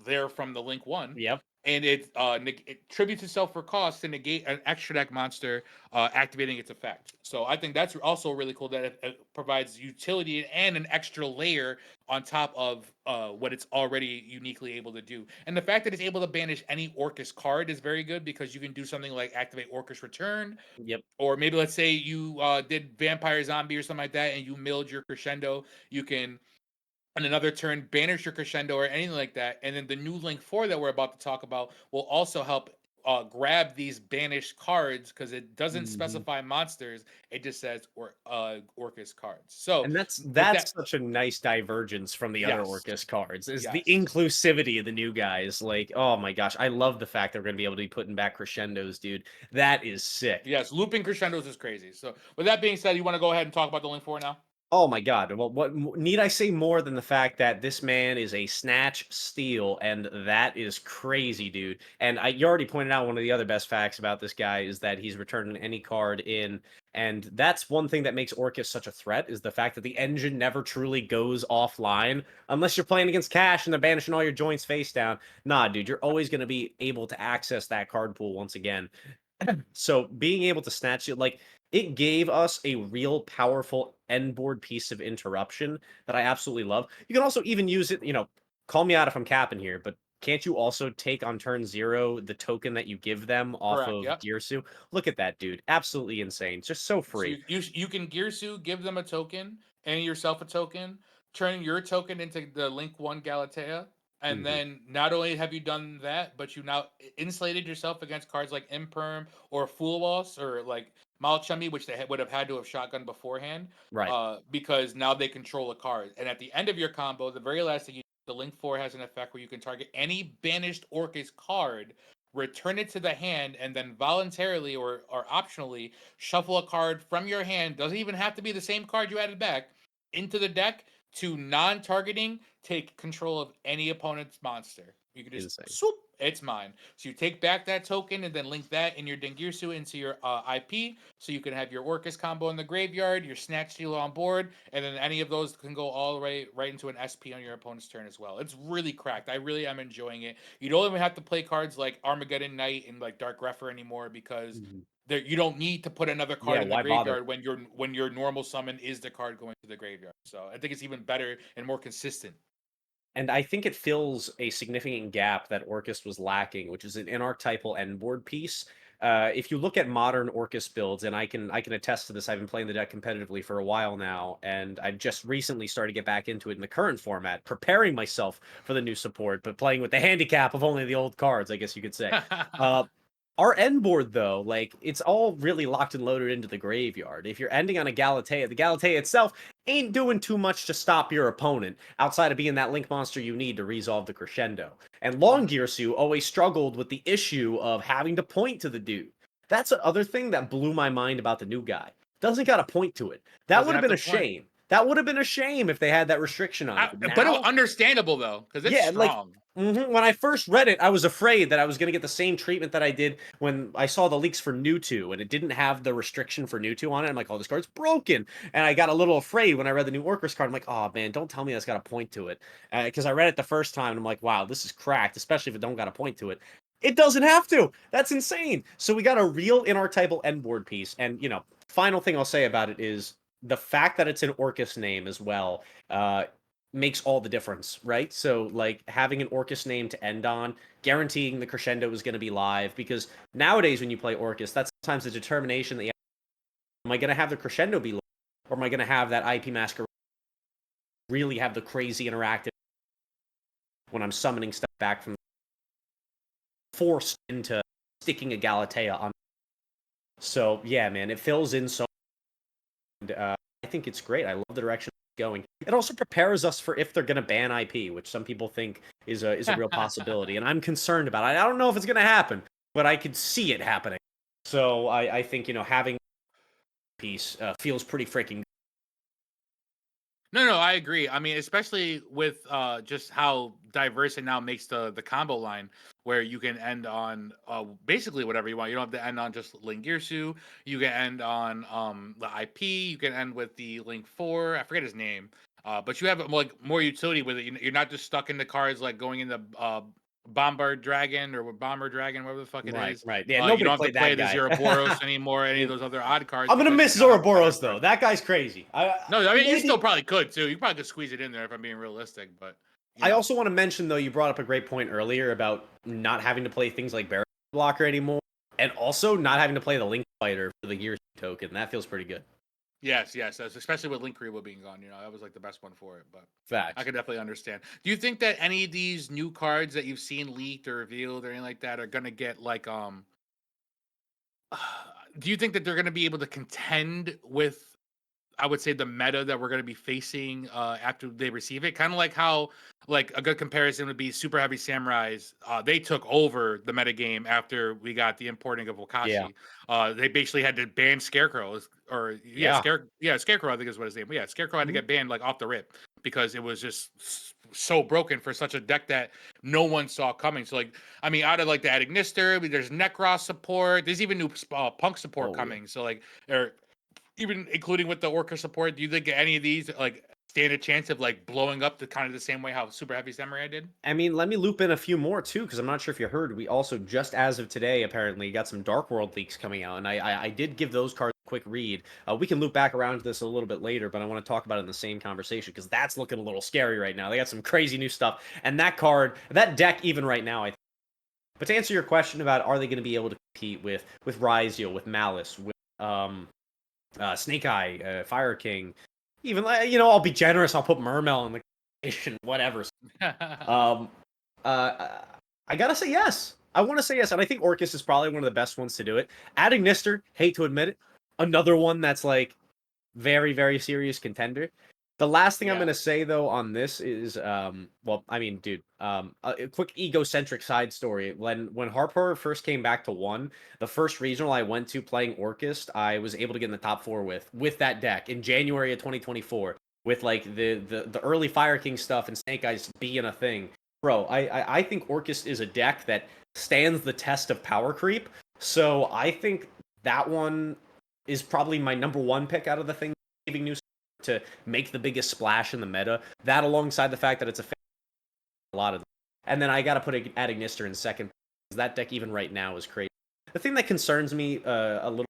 there from the link one. Yep. And it tributes itself for cost to negate an extra deck monster activating its effect. So I think that's also really cool that it provides utility and an extra layer on top of what it's already uniquely able to do. And the fact that it's able to banish any Orcus card is very good because you can do something like activate Orcus Return, Yep. or maybe let's say you did Vampire Zombie or something like that and you milled your Crescendo, you can on another turn banish your Crescendo or anything like that, and then the new Link 4 that we're about to talk about will also help grab these banished cards because it doesn't Mhm. specify monsters, it just says Orcus cards. So And that's with that's that, such a nice divergence from the other yes, Orcus cards, is the yes, inclusivity of the new guys. Like, oh my gosh, I love the fact that we're gonna be able to be putting back crescendos, dude. That is sick. yes, looping Crescendos is crazy. So with that being said, you want to go ahead and talk about the Link 4 now? Oh my god. Well, need I say more than the fact that this man is a snatch steal, and that is crazy, dude. And you already pointed out one of the other best facts about this guy is that he's returning any card in, and that's one thing that makes Orcus such a threat is the fact that the engine never truly goes offline unless you're playing against Cash and they're banishing all your joints face down. Nah, dude, you're always going to be able to access that card pool once again. So being able to snatch it, like it gave us a real powerful end board piece of interruption that I absolutely love. You can also even use it, call me out if I'm capping here, but can't you also take on turn 0 the token that you give them off Correct. of Yep. Gearsu? Look at that, dude. Absolutely insane. Just so So free. you can Gearsu, give them a token, and yourself a token, turn your token into the Link One Galatea, and Mhm. then not only have you done that, but you now insulated yourself against cards like Imperm or Fool Waltz or like Malchummy, which they would have had to have shotgun beforehand, Right. because now they control a card. And at the end of your combo, the very last thing you the Link 4 has an effect where you can target any banished Orcus card, return it to the hand, and then voluntarily or optionally shuffle a card from your hand, doesn't even have to be the same card you added back, into the deck to non-targeting, take control of any opponent's monster. You can just Insane. swoop, it's mine. So you take back that token and then link that in your Dengirsu into your IP, so you can have your Orcus combo in the graveyard, your Snatch Steal on board, and then any of those can go all the way right into an SP on your opponent's turn as well. It's really cracked. I really am enjoying it. You don't even have to play cards like Armageddon Knight and like Dark Refer anymore because Mhm. there you don't need to put another Yeah, card in the why bother? graveyard when your normal summon is the card going to the graveyard. So I think it's even better and more consistent. And I think it fills a significant gap that Orcus was lacking, which is an inarchetypal end board piece. If you look at modern Orcus builds, and I can attest to this, I've been playing the deck competitively for a while now, and I've just recently started to get back into it in the current format, preparing myself for the new support, but playing with the handicap of only the old cards, I guess you could say. Uh, our end board, though, like it's all really locked and loaded into the graveyard. If you're ending on a Galatea, the Galatea itself ain't doing too much to stop your opponent outside of being that link monster you need to resolve the crescendo. And Long Mhm. Gearsu always struggled with the issue of having to point to the dude. That's the other thing that blew my mind about the new guy. Doesn't got to point to it. That Doesn't would have have been to a point. shame. That would have been a shame if they had that restriction on it. But But it, now, understandable though, because it's yeah, like strong. when I first read it, I was afraid that I was going to get the same treatment that I did when I saw the leaks for Mewtwo, and it didn't have the restriction for Mewtwo on it. I'm like, oh, this card's broken, and I got a little afraid when I read the new Orcus card. I'm like, oh man, don't tell me that's got a point to it, because I read it the first time, and I'm like, wow, this is cracked, especially if it don't got a point to it. It doesn't have to. That's insane. So we got a real inarchetypal end board piece, and final thing I'll say about it is the fact that it's an Orcus name as well. Makes all the difference, right? So like having an Orcus name to end on, guaranteeing the crescendo is going to be live, because nowadays when you play Orcus, that's sometimes the determination that am I going to have the crescendo be live, or am I going to have that IP masquerade really have the crazy interactive when I'm summoning stuff back from forced into sticking a Galatea on. So yeah, man, it fills in so. And, I think it's great. I love the direction it's going. It also prepares us for if they're going to ban IP, which some people think is a real possibility, and I'm concerned about it. I don't know if it's going to happen, but I could see it happening. So I think having a piece feels pretty freaking. No, no, I agree. I mean, especially with just how diverse it now makes the combo line, where you can end on basically whatever you want. You don't have to end on just Lingirsu. You can end on the IP. You can end with the Link 4. I forget his name. But you have like more utility with it. You're not just stuck in the cards like going into Bombard Dragon or Bomber Dragon, whatever the fuck it Right, is. right. Yeah, You nobody don't have to played play that the guy. Zeroboros anymore, any of Yeah. those other odd cards I'm gonna because you miss now have better Zoroboros though. cards. That guy's crazy. No, I mean you still Maybe probably could too. You probably could squeeze it in there if I'm being realistic, but you I know. also want to mention though, you brought up a great point earlier about not having to play things like Barrier Blocker anymore, and also not having to play the Link Fighter for the Gear token. That feels pretty good. Yes, yes, especially with Link Rebo being gone. That was like the best one for it. But I Facts. could definitely understand. Do you think that any of these new cards that you've seen leaked or revealed or anything like that are gonna get like do you think that they're gonna be able to contend with, I would say, the meta that we're going to be facing after they receive it? Kind of like how, like a good comparison would be Super Heavy Samurais. They took over the meta game after we got the importing of Yeah. Wakashi. They basically had to ban Scarecrow, or Yeah. Scarecrow, I think is what his name. Yeah, Scarecrow had to Mhm. get banned like off the rip because it was just so broken for such a deck that no one saw coming. So like, I mean, out of like the Adignister, there's Necros support. There's even new Punk support Oh yeah. coming. So like, or even including with the Orca support, do you think any of these like stand a chance of like blowing up the kind of the same way how Super Heavy Samurai did? I mean, let me loop in a few more too, because I'm not sure if you heard. We also just as of today, apparently, got some Dark World leaks coming out, and I did give those cards a quick read. We can loop back around to this a little bit later, but I want to talk about it in the same conversation because that's looking a little scary right now. They got some crazy new stuff, and that card, that deck, even right now, I. But to answer your question about are they going to be able to compete with Ryzeo, with Malice, with Snake Eye, Fire King, even I'll be generous. I'll put Mermel in the conversation, whatever. Um, I gotta say yes. I want to say yes, and I think Orcus is probably one of the best ones to do it. Adding Nister, hate to admit it, another one that's like very, very serious contender. The last thing I'm Yeah. gonna say though on this is, well, I mean, dude, a quick egocentric side story. When Harper first came back to one, the first regional I went to playing Orcust, I was able to get in the top four with that deck in January of 2024, with like the early Fire King stuff and Snake Eyes being a thing. Bro, I think Orcust is a deck that stands the test of power creep. So I think that one is probably my number one pick out of the thing giving new to make the biggest splash in the meta. That alongside the fact that it's a lot of them. And then I got to put Ignister in second because that deck even right now is crazy. The thing that concerns me a little,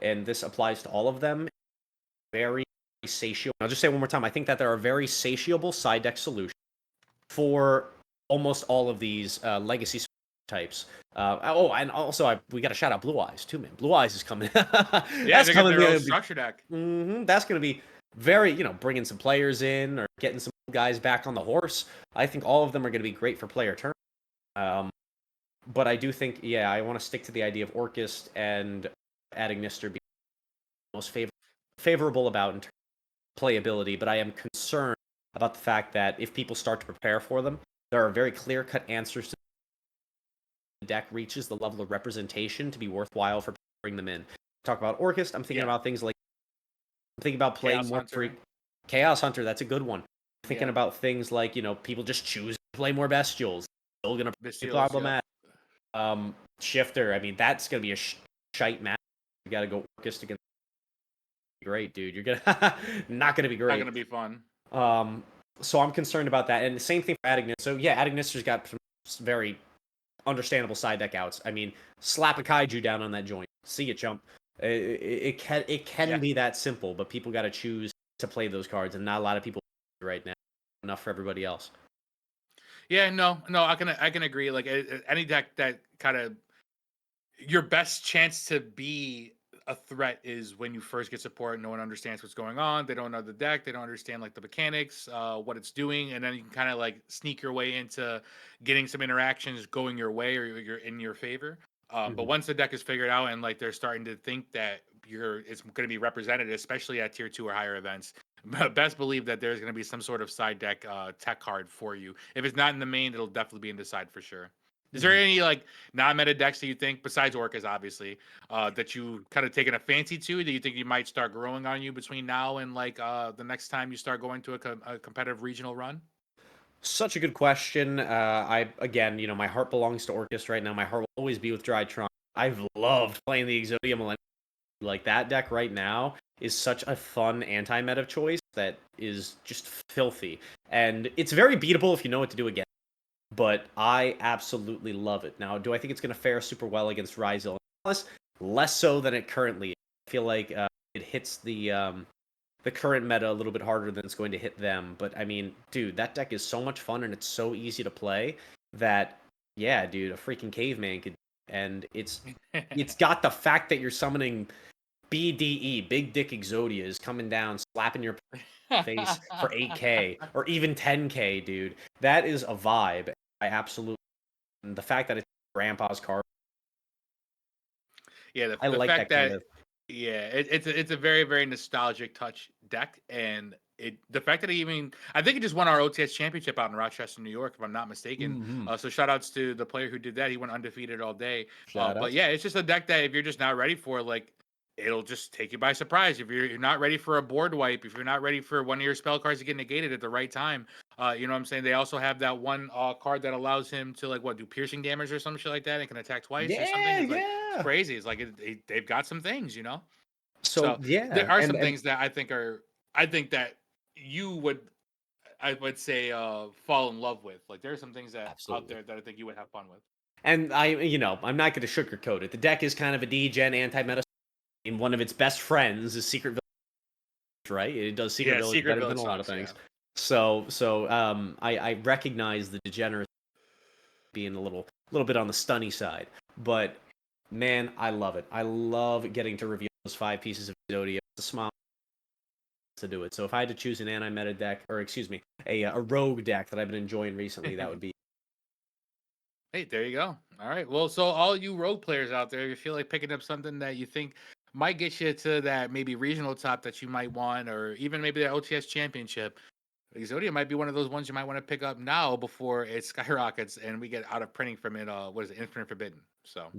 and this applies to all of them, very satiable. I'll just say one more time. I think that there are very satiable side deck solutions for almost all of these legacy types. And also we got to shout out Blue Eyes too, man. Blue Eyes is coming. Yeah, That's they're getting coming. their own structure deck. That's going to be very, bringing some players in or getting some guys back on the horse. I think all of them are going to be great for player turn. But I do think, yeah, I want to stick to the idea of Orcust and adding Nister being most favorable about in terms of playability. But I am concerned about the fact that if people start to prepare for them, there are very clear-cut answers to the deck reaches the level of representation to be worthwhile for bringing them in. Talk about Orcust, I'm thinking Yeah. about things like I'm thinking about playing Chaos more Hunter. Chaos Hunter. That's a good one. Thinking Yeah. about things like people just choose to play more Bestials. Still gonna be Bestials, yep. problematic. Shifter. I mean, that's gonna be a shite match. You got to go Orcust against. Great, dude. You're gonna not gonna be Not great. gonna be fun. So I'm concerned about that, and the same thing for Adignis. So yeah, Adignister's got some very understandable side deck outs. I mean, slap a kaiju down on that joint. See it jump. It can Yeah. be that simple, but people got to choose to play those cards, and not a lot of people right now. Enough for everybody else. Yeah, no, I can agree. Like any deck that kind of your best chance to be a threat is when you first get support. No one understands what's going on. They don't know the deck. They don't understand like the mechanics, what it's doing, and then you can kind of like sneak your way into getting some interactions going your way or you're in your favor. But Mhm. once the deck is figured out and like they're starting to think that it's going to be represented, especially at tier 2 or higher events, best believe that there's going to be some sort of side deck tech card for you. If it's not in the main, it'll definitely be in the side for sure. Is there Mhm. any like non-meta decks that you think, besides Orcas, obviously, that you kind of taken a fancy to? Do you think you might start growing on you between now and like the next time you start going to a competitive regional run? Such a good question. I again, my heart belongs to Orcus right now. My heart will always be with Drytron. I've loved playing the Exodia Millennium. Like that deck right now is such a fun anti-meta choice that is just filthy, and it's very beatable if you know what to do again. But I absolutely love it. Now, do I think it's going to fare super well against Ryzel? Less so than it currently is. I feel like it hits the current meta a little bit harder than it's going to hit them. But I mean, dude, that deck is so much fun and it's so easy to play that yeah, dude, a freaking caveman could. And it's got the fact that you're summoning BDE, Big Dick Exodia, is coming down, slapping your face for 8K or even 10K, dude. That is a vibe. I absolutely. And the fact that it's Grandpa's card, Yeah, I the like fact that kind that of. it's a very very nostalgic touch deck, and the fact that I think he just won our OTS championship out in Rochester, New York, if I'm not mistaken. Mhm. So shout outs to the player who did that. He went undefeated all day. Shout But outs. yeah, it's just a deck that if you're just not ready for, like, it'll just take you by surprise. If you're not ready for a board wipe, if you're not ready for one of your spell cards to get negated at the right time, you know what I'm saying? They also have that one card that allows him to like what do piercing damage or some shit like that and can attack twice or something. Yeah, It's like it's yeah. crazy. It's like they've got some things, you know. So So there yeah, are some and things that I think that you would I would say fall in love with. Like there are some things that out absolutely. there that I think you would have fun with. And I'm not going to sugarcoat it. The deck is kind of a degen anti-meta. And one of its best friends is Secret Village, right? It does Secret Yeah, Village Secret better than Village a lot of sucks. Yeah. things. I recognize the degenerate being a little bit on the stunny side, but man, I love it. I love getting to reveal those 5 pieces of Exodia. It's a smile to do it. So if I had to choose an anti-meta deck, or excuse me, a rogue deck that I've been enjoying recently, that would be. Hey, there you go. All right. Well, so all you rogue players out there, if you feel like picking up something that you think might get you to that maybe regional top that you might want, or even maybe the OTS championship, Exodia might be one of those ones you might want to pick up now before it skyrockets and we get out of printing from it. What is it? Infinite Forbidden. So.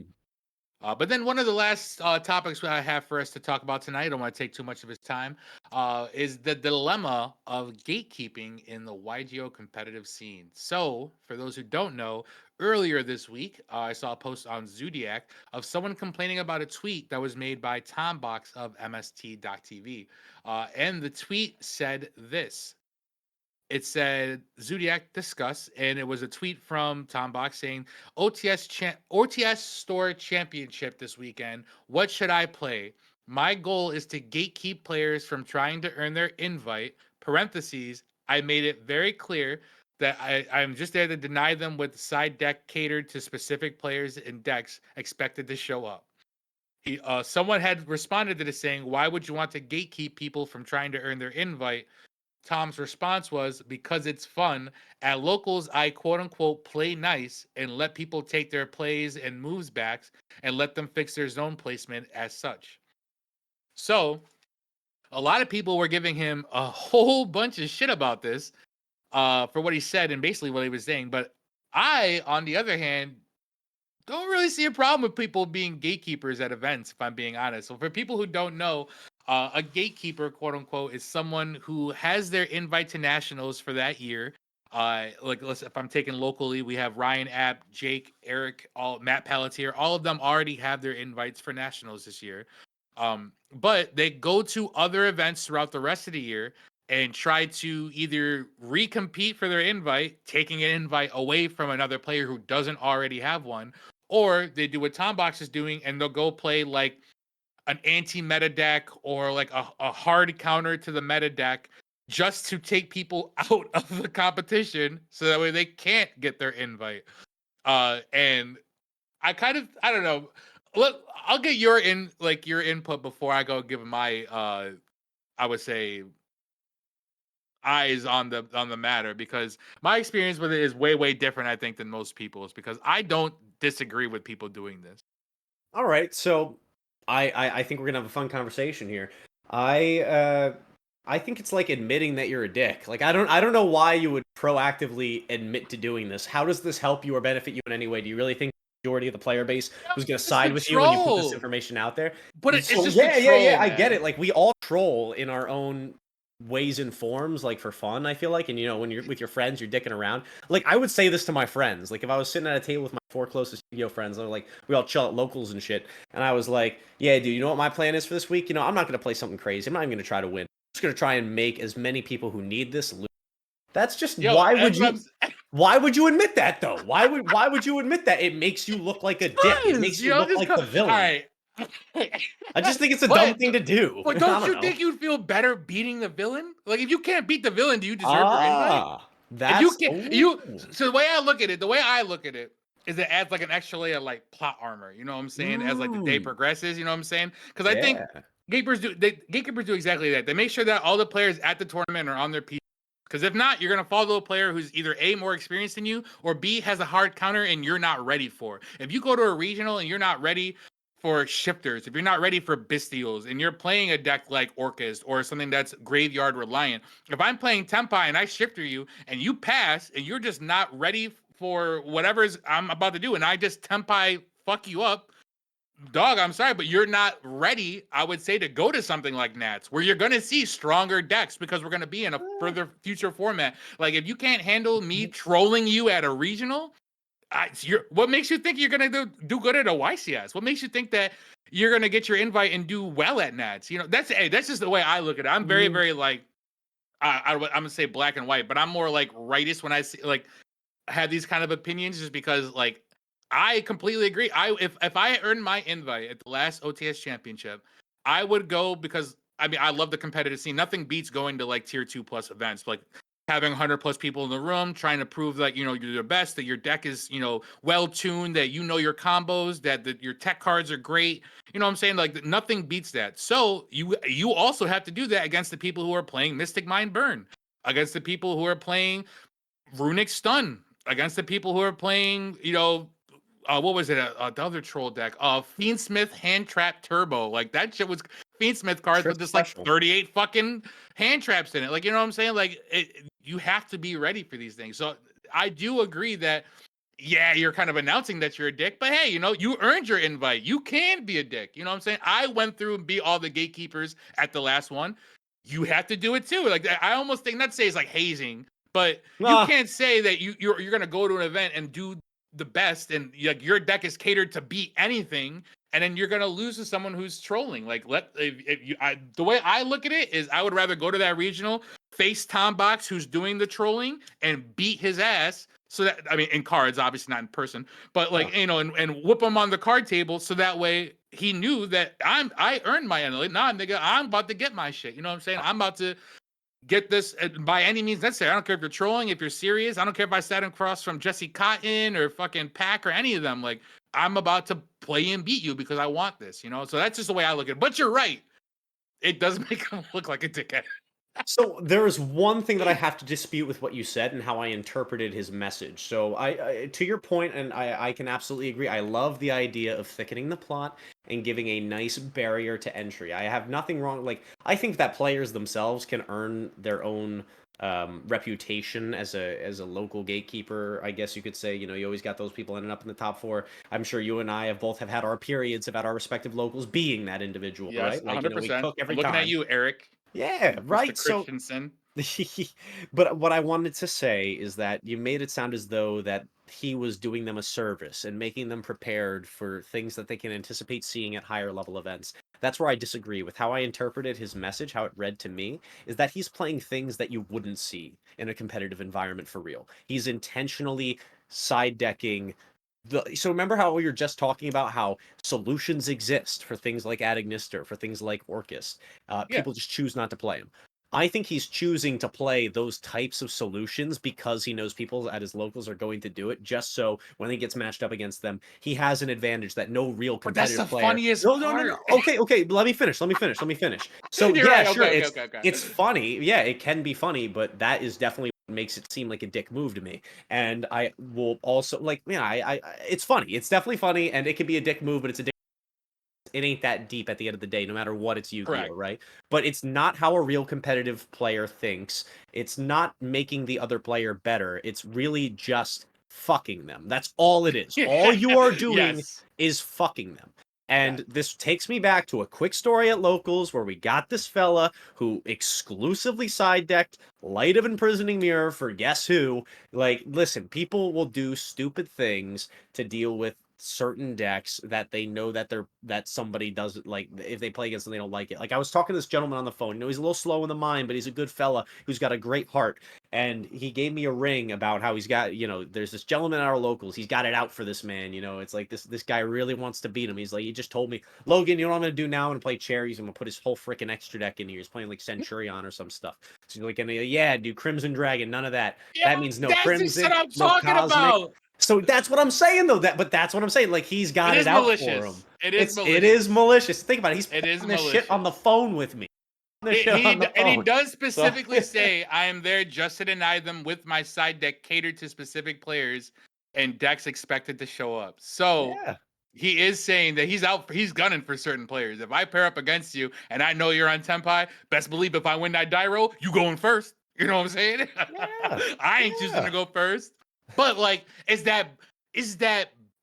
But then one of the last topics I have for us to talk about tonight, I don't want to take too much of his time, is the dilemma of gatekeeping in the YGO competitive scene. So, for those who don't know, earlier this week, I saw a post on Zodiac of someone complaining about a tweet that was made by Tombox of MST.TV. And the tweet said this. It said Zodiac discuss, and it was a tweet from Tom Box saying OTS Store Championship this weekend. What should I play? My goal is to gatekeep players from trying to earn their invite. Parentheses. I made it very clear that I'm just there to deny them with side deck catered to specific players and decks expected to show up. Someone had responded to this saying, "Why would you want to gatekeep people from trying to earn their invite?" Tom's response was, because it's fun. At locals, I quote unquote play nice and let people take their plays and moves back and let them fix their zone placement as such. So, a lot of people were giving him a whole bunch of shit about this for what he said and basically what he was saying. But I, on the other hand, don't really see a problem with people being gatekeepers at events, if I'm being honest. So for people who don't know, a gatekeeper, quote unquote, is someone who has their invite to nationals for that year. Like if I'm taking locally, we have Ryan App, Jake, Eric, all Matt Pelletier, all of them already have their invites for nationals this year. But they go to other events throughout the rest of the year and try to either recompete for their invite, taking an invite away from another player who doesn't already have one, or they do what Tom Box is doing and they'll go play like an anti-meta deck or like a hard counter to the meta deck just to take people out of the competition so that way they can't get their invite. And I don't know. Look, I'll get your input before I go give my I would say eyes on the matter, because my experience with it is way different I think than most people's, because I don't disagree with people doing this. All right, so I think we're gonna have a fun conversation here. I I think it's like admitting that you're a dick. Like I don't know why you would proactively admit to doing this. How does this help you or benefit you in any way? Do you really think the majority of the player base was going to It's the side with you when you put this troll. information out there? But it's So just the yeah, troll, I get it. man. Like we all troll in our own ways and forms, like for fun, I feel like. And when you're with your friends, you're dicking around. Like I would say this to my friends. Like if I was sitting at a table with my four closest Yu-Gi-Oh friends, they're like we all chill at locals and shit. And I was like, yeah, dude, you know what my plan is for this week? I'm not gonna play something crazy. I'm not even gonna try to win. I'm just gonna try and make as many people who need this lose. That's just Yo, that's what why would you admit that though? Why would you admit that? It makes you look like a dick. It makes you look just like the all villain. right. I just think it's a dumb but thing to do. but I don't don't you know. think you'd feel better beating the villain? Like if you can't beat the villain, do you deserve your invite? Ah, If you that's can't, ooh. you so the way I look at it is it adds like an extra layer of like plot armor. You know what I'm saying? As like the day Mm, progresses, you know what I'm saying? Because I think yeah. gatekeepers do exactly that. They make sure that all the players at the tournament are on their P. Because if not, you're gonna follow a player who's either A, more experienced than you, or B, has a hard counter and you're not ready for. If you go to a regional and you're not ready for shifters, if you're not ready for Bestials, and you're playing a deck like Orcust or something that's graveyard reliant, if I'm playing Tempai and I shifter you and you pass and you're just not ready for whatever's I'm about to do, and I just Tempai fuck you up, dog, I'm sorry, but you're not ready, I would say, to go to something like Nats, where you're going to see stronger decks because we're going to be in a further future format. Like, if you can't handle me trolling you at a regional, what makes you think you're going to do good at a YCS? What makes you think that you're going to get your invite and do well at Nats? That's just the way I look at it. I'm very, Mm, very like, I'm going to say black and white, but I'm more like rightist when I see, like, have these kind of opinions just because like I completely agree. If I earned my invite at the last OTS championship, I would go because I mean I love the competitive scene. Nothing beats going to like tier 2+ events, like having 100+ people in the room trying to prove that you're the best, that your deck is well tuned, that your combos, that your tech cards are great. You know what I'm saying? Like nothing beats that. So you also have to do that against the people who are playing Mystic Mind Burn, against the people who are playing Runic Stun, against the people who are playing, what was it? The other troll deck, Fiendsmith Hand Trap Turbo. Like that shit was Fiendsmith cards sure, with it's just like special. 38 fucking hand traps in it. Like, you know what I'm saying? Like, you have to be ready for these things. So I do agree that, yeah, you're kind of announcing that you're a dick, but hey, you earned your invite. You can be a dick. You know what I'm saying? I went through and beat all the gatekeepers at the last one. You have to do it too. Like, I almost think, not to say it's like hazing, but you Ah, can't say that you're gonna go to an event and do the best, and like your deck is catered to beat anything, and then you're gonna lose to someone who's trolling. Like, the way I look at it is, I would rather go to that regional, face Tom Box, who's doing the trolling, and beat his ass. So that, I mean, in cards, obviously not in person, but yeah. like, and whoop him on the card table, so that way he knew that I earned my end. Like, nah, nigga, I'm about to get my shit. You know what I'm saying? I'm about to get this by any means necessary. I don't care if you're trolling, if you're serious. I don't care if I sat across from Jesse Cotton or fucking Pack or any of them. Like, I'm about to play and beat you because I want this, So that's just the way I look at it. But you're right. It does make him look like a dickhead. So there is one thing that I have to dispute with what you said and how I interpreted his message. So to your point, and I can absolutely agree. I love the idea of thickening the plot and giving a nice barrier to entry. I have nothing wrong. Like I think that players themselves can earn their own reputation as a local gatekeeper. I guess you could say. You always got those people ending up in the top four. I'm sure you and I have both have had our periods about our respective locals being that individual, Yes, right? Like we 100%. cook I'm every looking at time. you, Eric, Yeah, Mr. right. So Christensen. but what I wanted to say is that you made it sound as though that he was doing them a service and making them prepared for things that they can anticipate seeing at higher level events. That's where I disagree with how I interpreted his message, how it read to me, is that he's playing things that you wouldn't see in a competitive environment for real. He's intentionally side decking so remember how we were just talking about how solutions exist for things like Adagnister, for things like Orcus. Yeah. People just choose not to play them. I think he's choosing to play those types of solutions because he knows people at his locals are going to do it, just so when he gets matched up against them, he has an advantage that no real But that's competitive the player. funniest No, no, no, no. part. Okay, okay. Let me finish. Let me finish. Let me finish. So You're yeah, right. sure. Okay, okay, It's okay, okay. it's funny. Yeah, it can be funny, but that is definitely what makes it seem like a dick move to me. And I will also like, yeah, it's funny. It's definitely funny, and it can be a dick move, but it's a dick it ain't that deep at the end of the day, no matter what, it's Yu-Gi-Oh, Correct. right? But it's not how a real competitive player thinks. It's not making the other player better. It's really just fucking them. That's all it is. All you are doing Yes. is fucking them. Yeah. And this takes me back to a quick story at locals where we got this fella who exclusively side decked Light of Imprisoning Mirror for guess who. Like, listen, people will do stupid things to deal with certain decks that they know that somebody doesn't like. If they play against them, they don't like it. Like, I was talking to this gentleman on the phone. You know, he's a little slow in the mind, but he's a good fella who's got a great heart. And he gave me a ring about how he's got, you know, there's this gentleman at our locals. He's got it out for this man. You know, it's like this guy really wants to beat him. He's like, he just told me, Logan, you know what I'm gonna do now? I'm gonna play cherries. I'm gonna put his whole freaking extra deck in here. He's playing like Centurion or some stuff. So he's like, yeah, dude, Crimson Dragon, none of that. Yeah, That means no that's the shit Crimson, I'm no talking Cosmic. about. So that's what I'm saying though. But that's what I'm saying. Like, he's It got it is out for him. malicious. It is It is malicious. malicious. Think about it. He's It is playing this shit on the malicious. phone with me. This shit on the And he phone. does So specifically say, I am there just to deny them with my side deck catered to specific players and decks expected to show up. So yeah. he is saying that he's gunning for certain players. If I pair up against you and I know you're on Tempai, best believe if I win that die roll, you going first. You know what I'm saying? Yeah. I ain't choosing to go first. But like, is that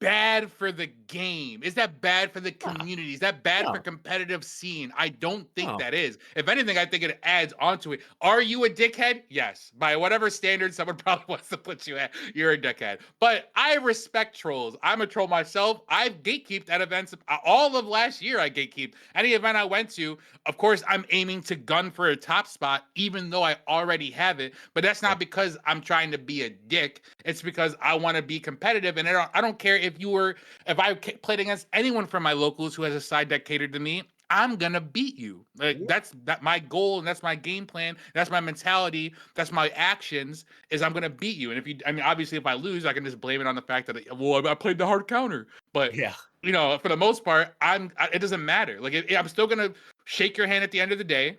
bad for the game? Is that bad for the community? Is that bad for No. competitive scene? I don't think No. that is. If anything, I think it adds onto it. Are you a dickhead? Yes. By whatever standard someone probably wants to put you at, you're a dickhead. But I respect trolls. I'm a troll myself. I've gatekeeped at events all of last year. I gatekeeped any event I went to. Of course, I'm aiming to gun for a top spot, even though I already have it. But that's not because I'm trying to be a dick. It's because I want to be competitive, and I don't care if I played against anyone from my locals who has a side deck catered to me. I'm gonna beat you. Like, Yeah. that's my goal, and that's my game plan. That's my mentality. That's my actions. Is I'm gonna beat you. And I mean, obviously, if I lose, I can just blame it on the fact that I played the hard counter. But Yeah. you know, for the most part, it doesn't matter. Like, I'm still gonna shake your hand at the end of the day,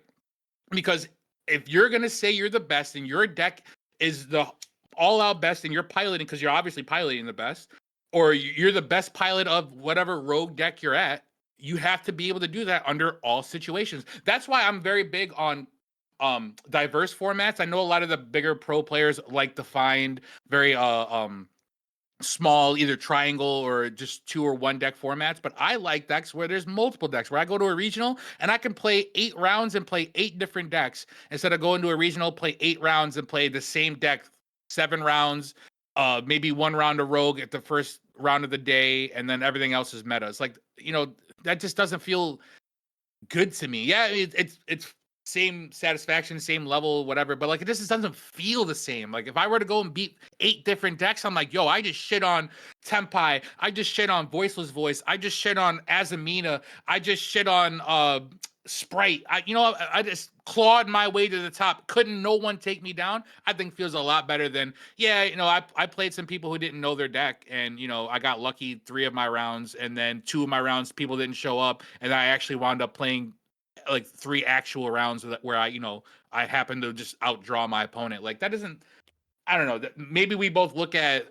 because if you're gonna say you're the best and your deck is the all-out best and you're piloting because you're obviously piloting the best, or you're the best pilot of whatever rogue deck you're at, you have to be able to do that under all situations. That's why I'm very big on diverse formats. I know a lot of the bigger pro players like to find very small, either triangle or just 2 or 1 deck formats, but I like decks where there's multiple decks, where I go to a regional and I can play 8 rounds and play 8 different decks instead of going to a regional, play 8 rounds and play the same deck 7 rounds, maybe 1 round of rogue at the first round of the day, and then everything else is meta. It's like, you know, that just doesn't feel good to me. Yeah, it's same satisfaction, same level, whatever, but like, it just doesn't feel the same. Like, if I were to go and beat 8 different decks, I'm like, yo, I just shit on Tempai, I just shit on Voiceless Voice, I just shit on Azamina, I just shit on Sprite. I just clawed my way to the top. Couldn't no one take me down? I think feels a lot better than, yeah, you know, I played some people who didn't know their deck, and you know, I got lucky 3 of my rounds, and then 2 of my rounds people didn't show up, and I actually wound up playing like 3 actual rounds where I happened to just outdraw my opponent. Like, that doesn't, I don't know. Maybe we both look at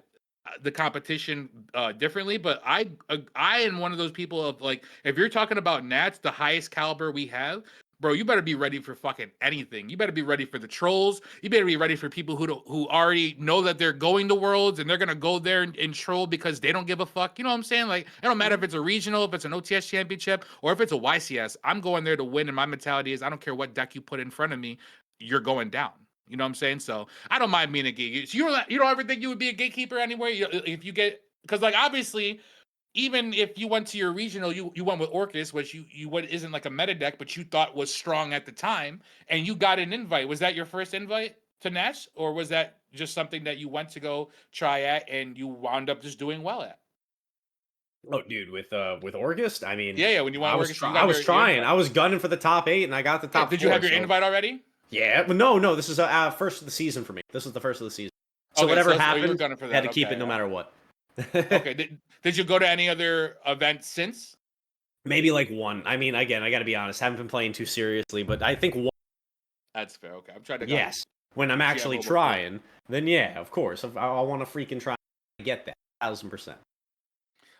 the competition differently, but I am one of those people of, like, if you're talking about Nats, the highest caliber we have, bro, you better be ready for fucking anything. You better be ready for the trolls. You better be ready for people who already know that they're going to Worlds and they're gonna go there and troll because they don't give a fuck. You know what I'm saying? Like, it don't matter if it's a regional, if it's an OTS championship, or if it's a YCS. I'm going there to win, and my mentality is, I don't care what deck you put in front of me, you're going down. You know what I'm saying? So I don't mind being a gatekeeper. So you don't ever think you would be a gatekeeper anywhere? If you get, because like, obviously, even if you went to your regional, you went with Orcus, which you what isn't like a meta deck, but you thought was strong at the time, and you got an invite. Was that your first invite to Nash, or was that just something that you went to go try at and you wound up just doing well at? Oh, dude, with August, I mean, Yeah, when you went I to was Orcus, you I got was your trying. invite. I was gunning for the top 8, and I got the Yeah, top did you 4. have your So invite already? yeah, but no, this is first of the season for me. This was the first of the season. So Okay, whatever so you were happened, gunning for I had that. to keep it Okay, no yeah. matter what. Okay, did you go to any other events since? Maybe like one. I mean, again, I got to be honest. Haven't been playing too seriously, but I think one. That's fair. Okay, I'm trying to Yes, when I'm see. I'm actually almost there. trying, then yeah, of course, I want to freaking try to get that 1000%.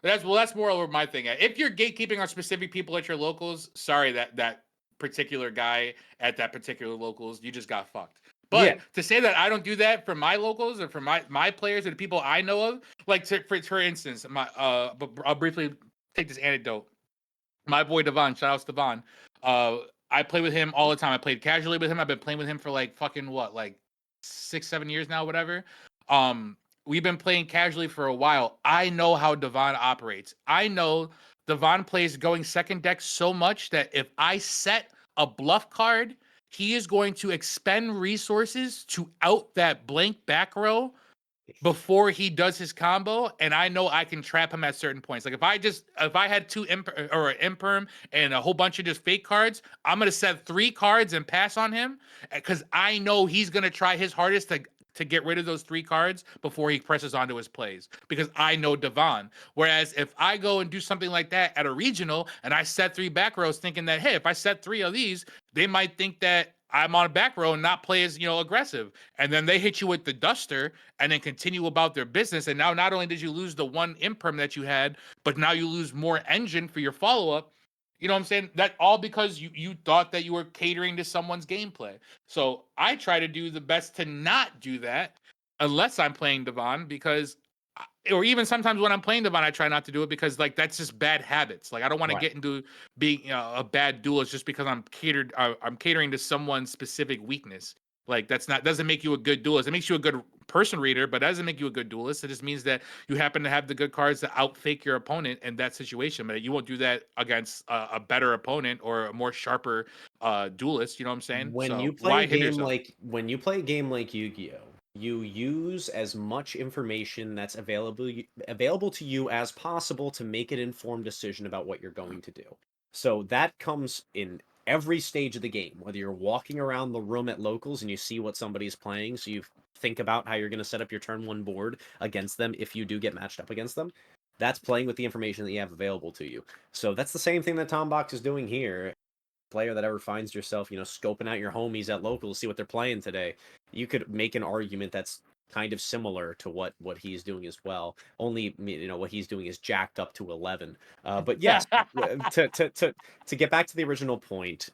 That's more over my thing. If you're gatekeeping on specific people at your locals, sorry that particular guy at that particular locals, you just got fucked. Yeah. But to say that I don't do that for my locals or for my players or the people I know of, like for instance, but I'll briefly take this anecdote. My boy Devon, shout outs to Devon. I play with him all the time. I played casually with him. I've been playing with him for like fucking what, like 6-7 years now, whatever. We've been playing casually for a while. I know how Devon operates. I know Devon plays going second deck so much that if I set a bluff card, he is going to expend resources to out that blank back row before he does his combo, and I know I can trap him at certain points. Like if I had two or an imperm and a whole bunch of just fake cards, I'm gonna set 3 cards and pass on him because I know he's gonna try his hardest to get rid of those 3 cards before he presses onto his plays because I know Devon. Whereas if I go and do something like that at a regional and I set 3 back rows thinking that, hey, if I set 3 of these, they might think that I'm on a back row and not play as, aggressive. And then they hit you with the duster and then continue about their business. And now not only did you lose the 1 imperm that you had, but now you lose more engine for your follow-up. You know what I'm saying? That all because you thought that you were catering to someone's gameplay. So I try to do the best to not do that unless I'm playing Devon because or even sometimes when I'm playing Devon, I try not to do it because like that's just bad habits. Like I don't want to Right. get into being a bad duelist just because I'm catering to someone's specific weakness. Like doesn't make you a good duelist. It makes you a good person reader, but doesn't make you a good duelist. It just means that you happen to have the good cards to outfake your opponent in that situation. But you won't do that against a better opponent or a more sharper duelist. You know what I'm saying? When you So play why a hinder game yourself? like Yu-Gi-Oh, you use as much information that's available to you as possible to make an informed decision about what you're going to do. So that comes in every stage of the game, whether you're walking around the room at locals and you see what somebody's playing, so you think about how you're going to set up your turn 1 board against them if you do get matched up against them. That's playing with the information that you have available to you. So that's the same thing that Tombox is doing here. Player that ever finds yourself, scoping out your homies at locals, see what they're playing today, you could make an argument that's kind of similar to what he's doing as well. Only what he's doing is jacked up to 11. But yes, to get back to the original point,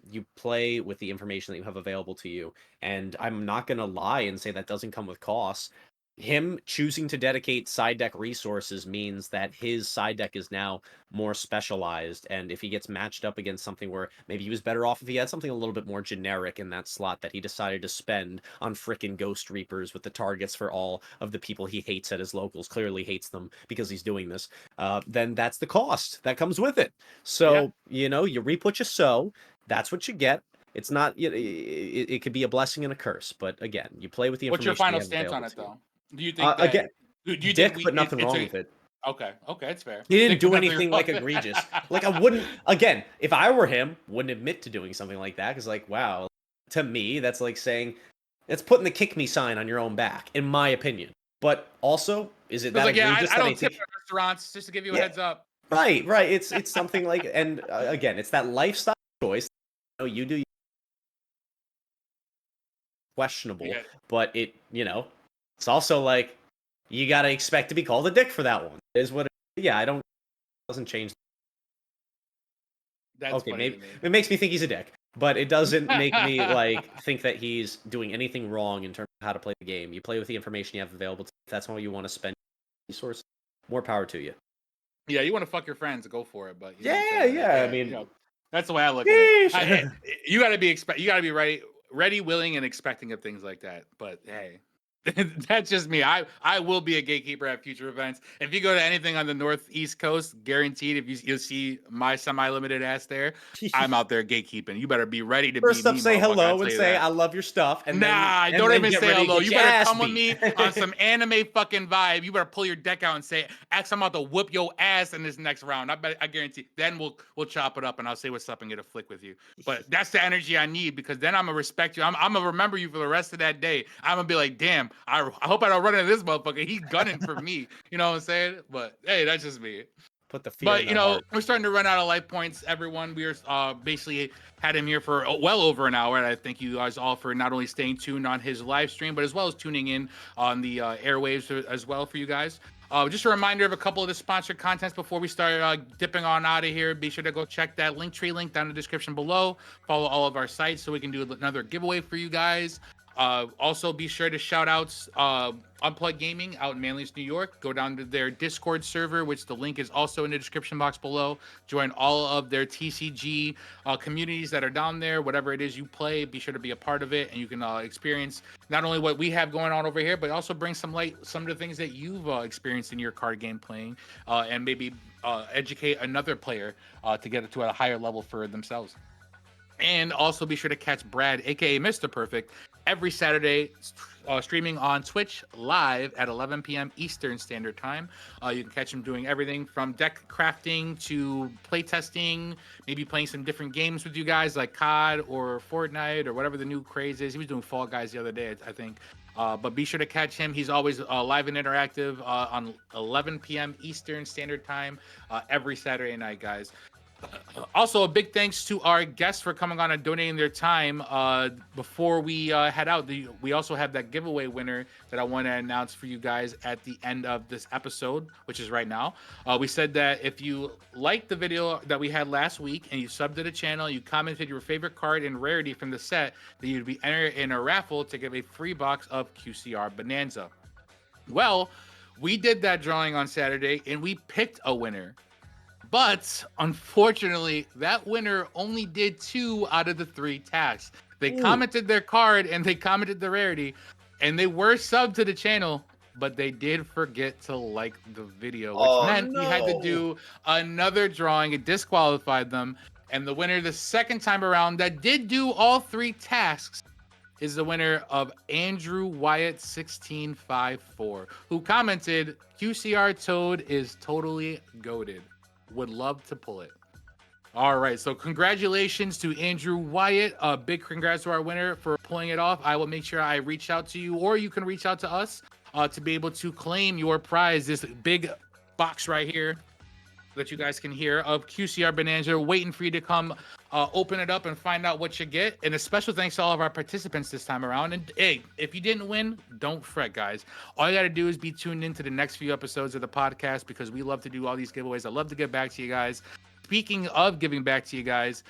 you play with the information that you have available to you, and I'm not gonna lie and say that doesn't come with costs. Him choosing to dedicate side deck resources means that his side deck is now more specialized, and if he gets matched up against something where maybe he was better off if he had something a little bit more generic in that slot that he decided to spend on frickin' Ghost Reapers with the targets for all of the people he hates at his locals, clearly hates them because he's doing this, then that's the cost that comes with it. Yeah. So, you reap what you sow, that's what you get. It's not, it could be a blessing and a curse, but again, you play with the What's your information you final have stance on available it, to you. though? Do you think that? Again, Do you think dick, but nothing it's wrong a with it. okay? Okay, it's fair. He didn't Dick, but do nothing anything wrong. like egregious. Like I wouldn't. Again, if I were him, wouldn't admit to doing something like that because, like, wow, to me, that's like saying it's putting the kick me sign on your own back, in my opinion. But also, is it It's that like, yeah, egregious I that I don't tip think? at restaurants just to give you a Yeah, heads up. right. It's something like, and again, it's that lifestyle choice. You do questionable, Yeah, but it's also like you gotta expect to be called a dick for that one. It is what it, yeah, I don't doesn't change. that's Okay, funny maybe to me. it makes me think he's a dick, but it doesn't make me like think that he's doing anything wrong in terms of how to play the game. You play with the information you have available. If that's how you want to spend resources, more power to you. Yeah, you want to fuck your friends, go for it. But you know what I'm Yeah, saying? yeah. I mean, That's the way I look at it. sheesh. You got to be you got to be ready, willing, and expecting of things like that. But hey, that's just me. I will be a gatekeeper at future events. If you go to anything on the Northeast Coast, guaranteed, if you'll see my semi-limited ass there, I'm out there gatekeeping. You better be ready to be First up, me, say motherfucker. I hello tell and you say that. I love your stuff, and then Nah, and don't then even get say ready to hello. get You your better ass come with beat. me on some anime fucking vibe. You better pull your deck out and say, "Ax, I'm about to whoop your ass in this next round." I guarantee. Then we'll chop it up and I'll say what's up and get a flick with you. But that's the energy I need because then I'm gonna respect you. I'm gonna remember you for the rest of that day. I'm gonna be like, damn, I hope I don't run into this motherfucker. He's gunning for me. You know what I'm saying? But hey, that's just me. Put the fear in But their heart. we're starting to run out of life points. Everyone, we are basically had him here for well over an hour, and I thank you guys all for not only staying tuned on his live stream, but as well as tuning in on the airwaves as well for you guys. Just a reminder of a couple of the sponsored contents before we start dipping on out of here. Be sure to go check that Linktree link down in the description below. Follow all of our sites so we can do another giveaway for you guys. Also, be sure to shout out Unplugged Gaming out in Manlius, New York. Go down to their Discord server, which the link is also in the description box below. Join all of their TCG communities that are down there. Whatever it is you play, be sure to be a part of it, and you can experience not only what we have going on over here, but also bring some light, some of the things that you've experienced in your card game playing, and maybe educate another player to get it to a higher level for themselves. And also be sure to catch Brad, aka Mr. Perfect, every Saturday streaming on Twitch live at 11 p.m. Eastern Standard Time. You can catch him doing everything from deck crafting to playtesting, maybe playing some different games with you guys like COD or Fortnite or whatever the new craze is. He was doing Fall Guys the other day, I think. But be sure to catch him. He's always live and interactive on 11 p.m. Eastern Standard Time every Saturday night, guys. Also, a big thanks to our guests for coming on and donating their time. Before we head out, we also have that giveaway winner that I want to announce for you guys at the end of this episode, which is right now. We said that if you liked the video that we had last week and you subbed to the channel, you commented your favorite card and rarity from the set, that you'd be entered in a raffle to give a free box of QCR Bonanza. Well, we did that drawing on Saturday and we picked a winner. But unfortunately, that winner only did 2 out of the 3 tasks. They commented their card and they commented the rarity, and they were subbed to the channel, but they did forget to like the video, which meant we had to do another drawing. It disqualified them. And the winner the second time around that did do all 3 tasks is the winner of Andrew Wyatt 1654, who commented, QCR Toad is totally goated. Would love to pull it. All right, so congratulations to Andrew Wyatt. Big congrats to our winner for pulling it off. I will make sure I reach out to you, or you can reach out to us to be able to claim your prize. This big box right here that you guys can hear of QCR Bonanza, waiting for you to come open it up and find out what you get. And a special thanks to all of our participants this time around. And hey, if you didn't win, don't fret, guys. All you got to do is be tuned into the next few episodes of the podcast, because we love to do all these giveaways. I love to get back to you guys. Speaking of giving back to you guys,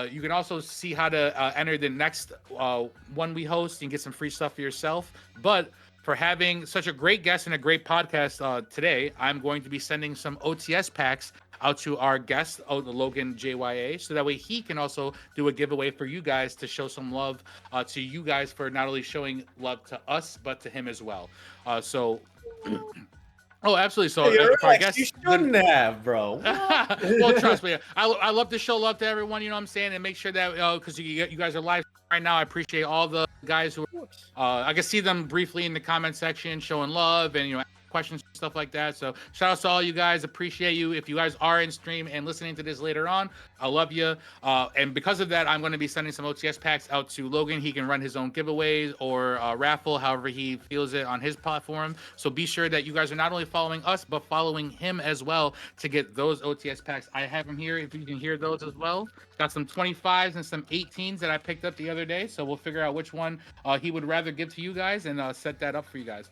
you can also see how to enter the next one we host and get some free stuff for yourself. But for having such a great guest and a great podcast today, I'm going to be sending some OTS packs out to our guest, Logan JYA, so that way he can also do a giveaway for you guys to show some love to you guys for not only showing love to us, but to him as well. Oh, absolutely. So, I guess you shouldn't have, bro. Well, trust me, I love to show love to everyone. You know what I'm saying, and make sure that because you guys are live right now. I appreciate all the guys who I can see them briefly in the comment section showing love and questions, stuff like that. So shout out to all you guys. Appreciate you. If you guys are in stream and listening to this later on, I love you. And because of that, I'm going to be sending some OTS packs out to Logan. He can run his own giveaways or raffle, however he feels it on his platform. So be sure that you guys are not only following us, but following him as well to get those OTS packs. I have them here if you can hear those as well. Got some 25s and some 18s that I picked up the other day. So we'll figure out which one he would rather give to you guys and set that up for you guys.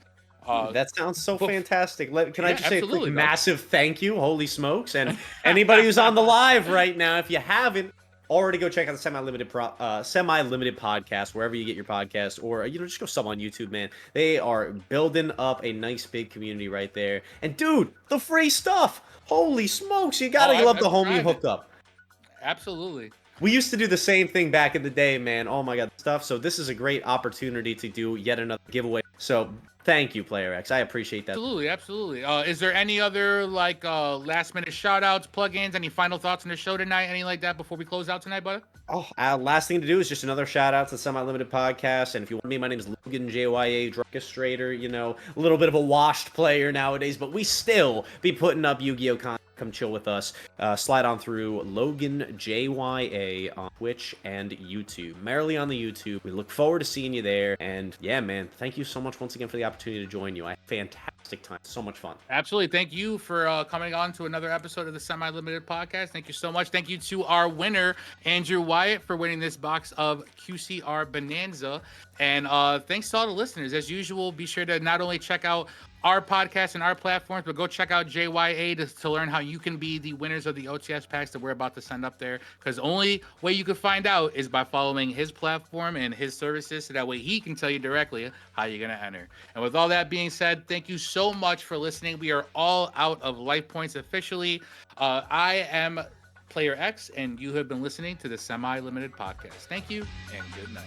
That sounds so fantastic. Can I just say a quick massive thank you? Holy smokes. And anybody who's on the live right now, if you haven't already, go check out the semi-limited podcast, wherever you get your podcast, or just go sub on YouTube, man. They are building up a nice big community right there. And dude, the free stuff. Holy smokes, you gotta love the homie hookup. Absolutely. We used to do the same thing back in the day, man. Oh my god, stuff. So this is a great opportunity to do yet another giveaway. So thank you, Player X. I appreciate that. Absolutely. Is there any other last minute shout outs, plugins, any final thoughts on the show tonight? Anything like that before we close out tonight, bud? Last thing to do is just another shout out to the Semi-Limited Podcast. And if you want me, my name is Logan JYA, Orchestrator, a little bit of a washed player nowadays, but we still be putting up Yu-Gi-Oh! Content. Come chill with us. Slide on through Logan JYA on Twitch and YouTube. Merrily on the YouTube. We look forward to seeing you there. And yeah, man, thank you so much once again for the opportunity to join you. I had a fantastic time. So much fun. Absolutely. Thank you for coming on to another episode of the Semi-Limited Podcast. Thank you so much. Thank you to our winner, Andrew Wyatt, for winning this box of QCR Bonanza. And thanks to all the listeners. As usual, be sure to not only check out our podcast and our platforms, but go check out JYA to learn how you can be the winners of the OTS packs that we're about to send up there. Because the only way you can find out is by following his platform and his services, so that way he can tell you directly how you're going to enter. And with all that being said, thank you so much for listening. We are all out of life points officially. I am Player X, and you have been listening to the Semi Limited Podcast. Thank you, and good night.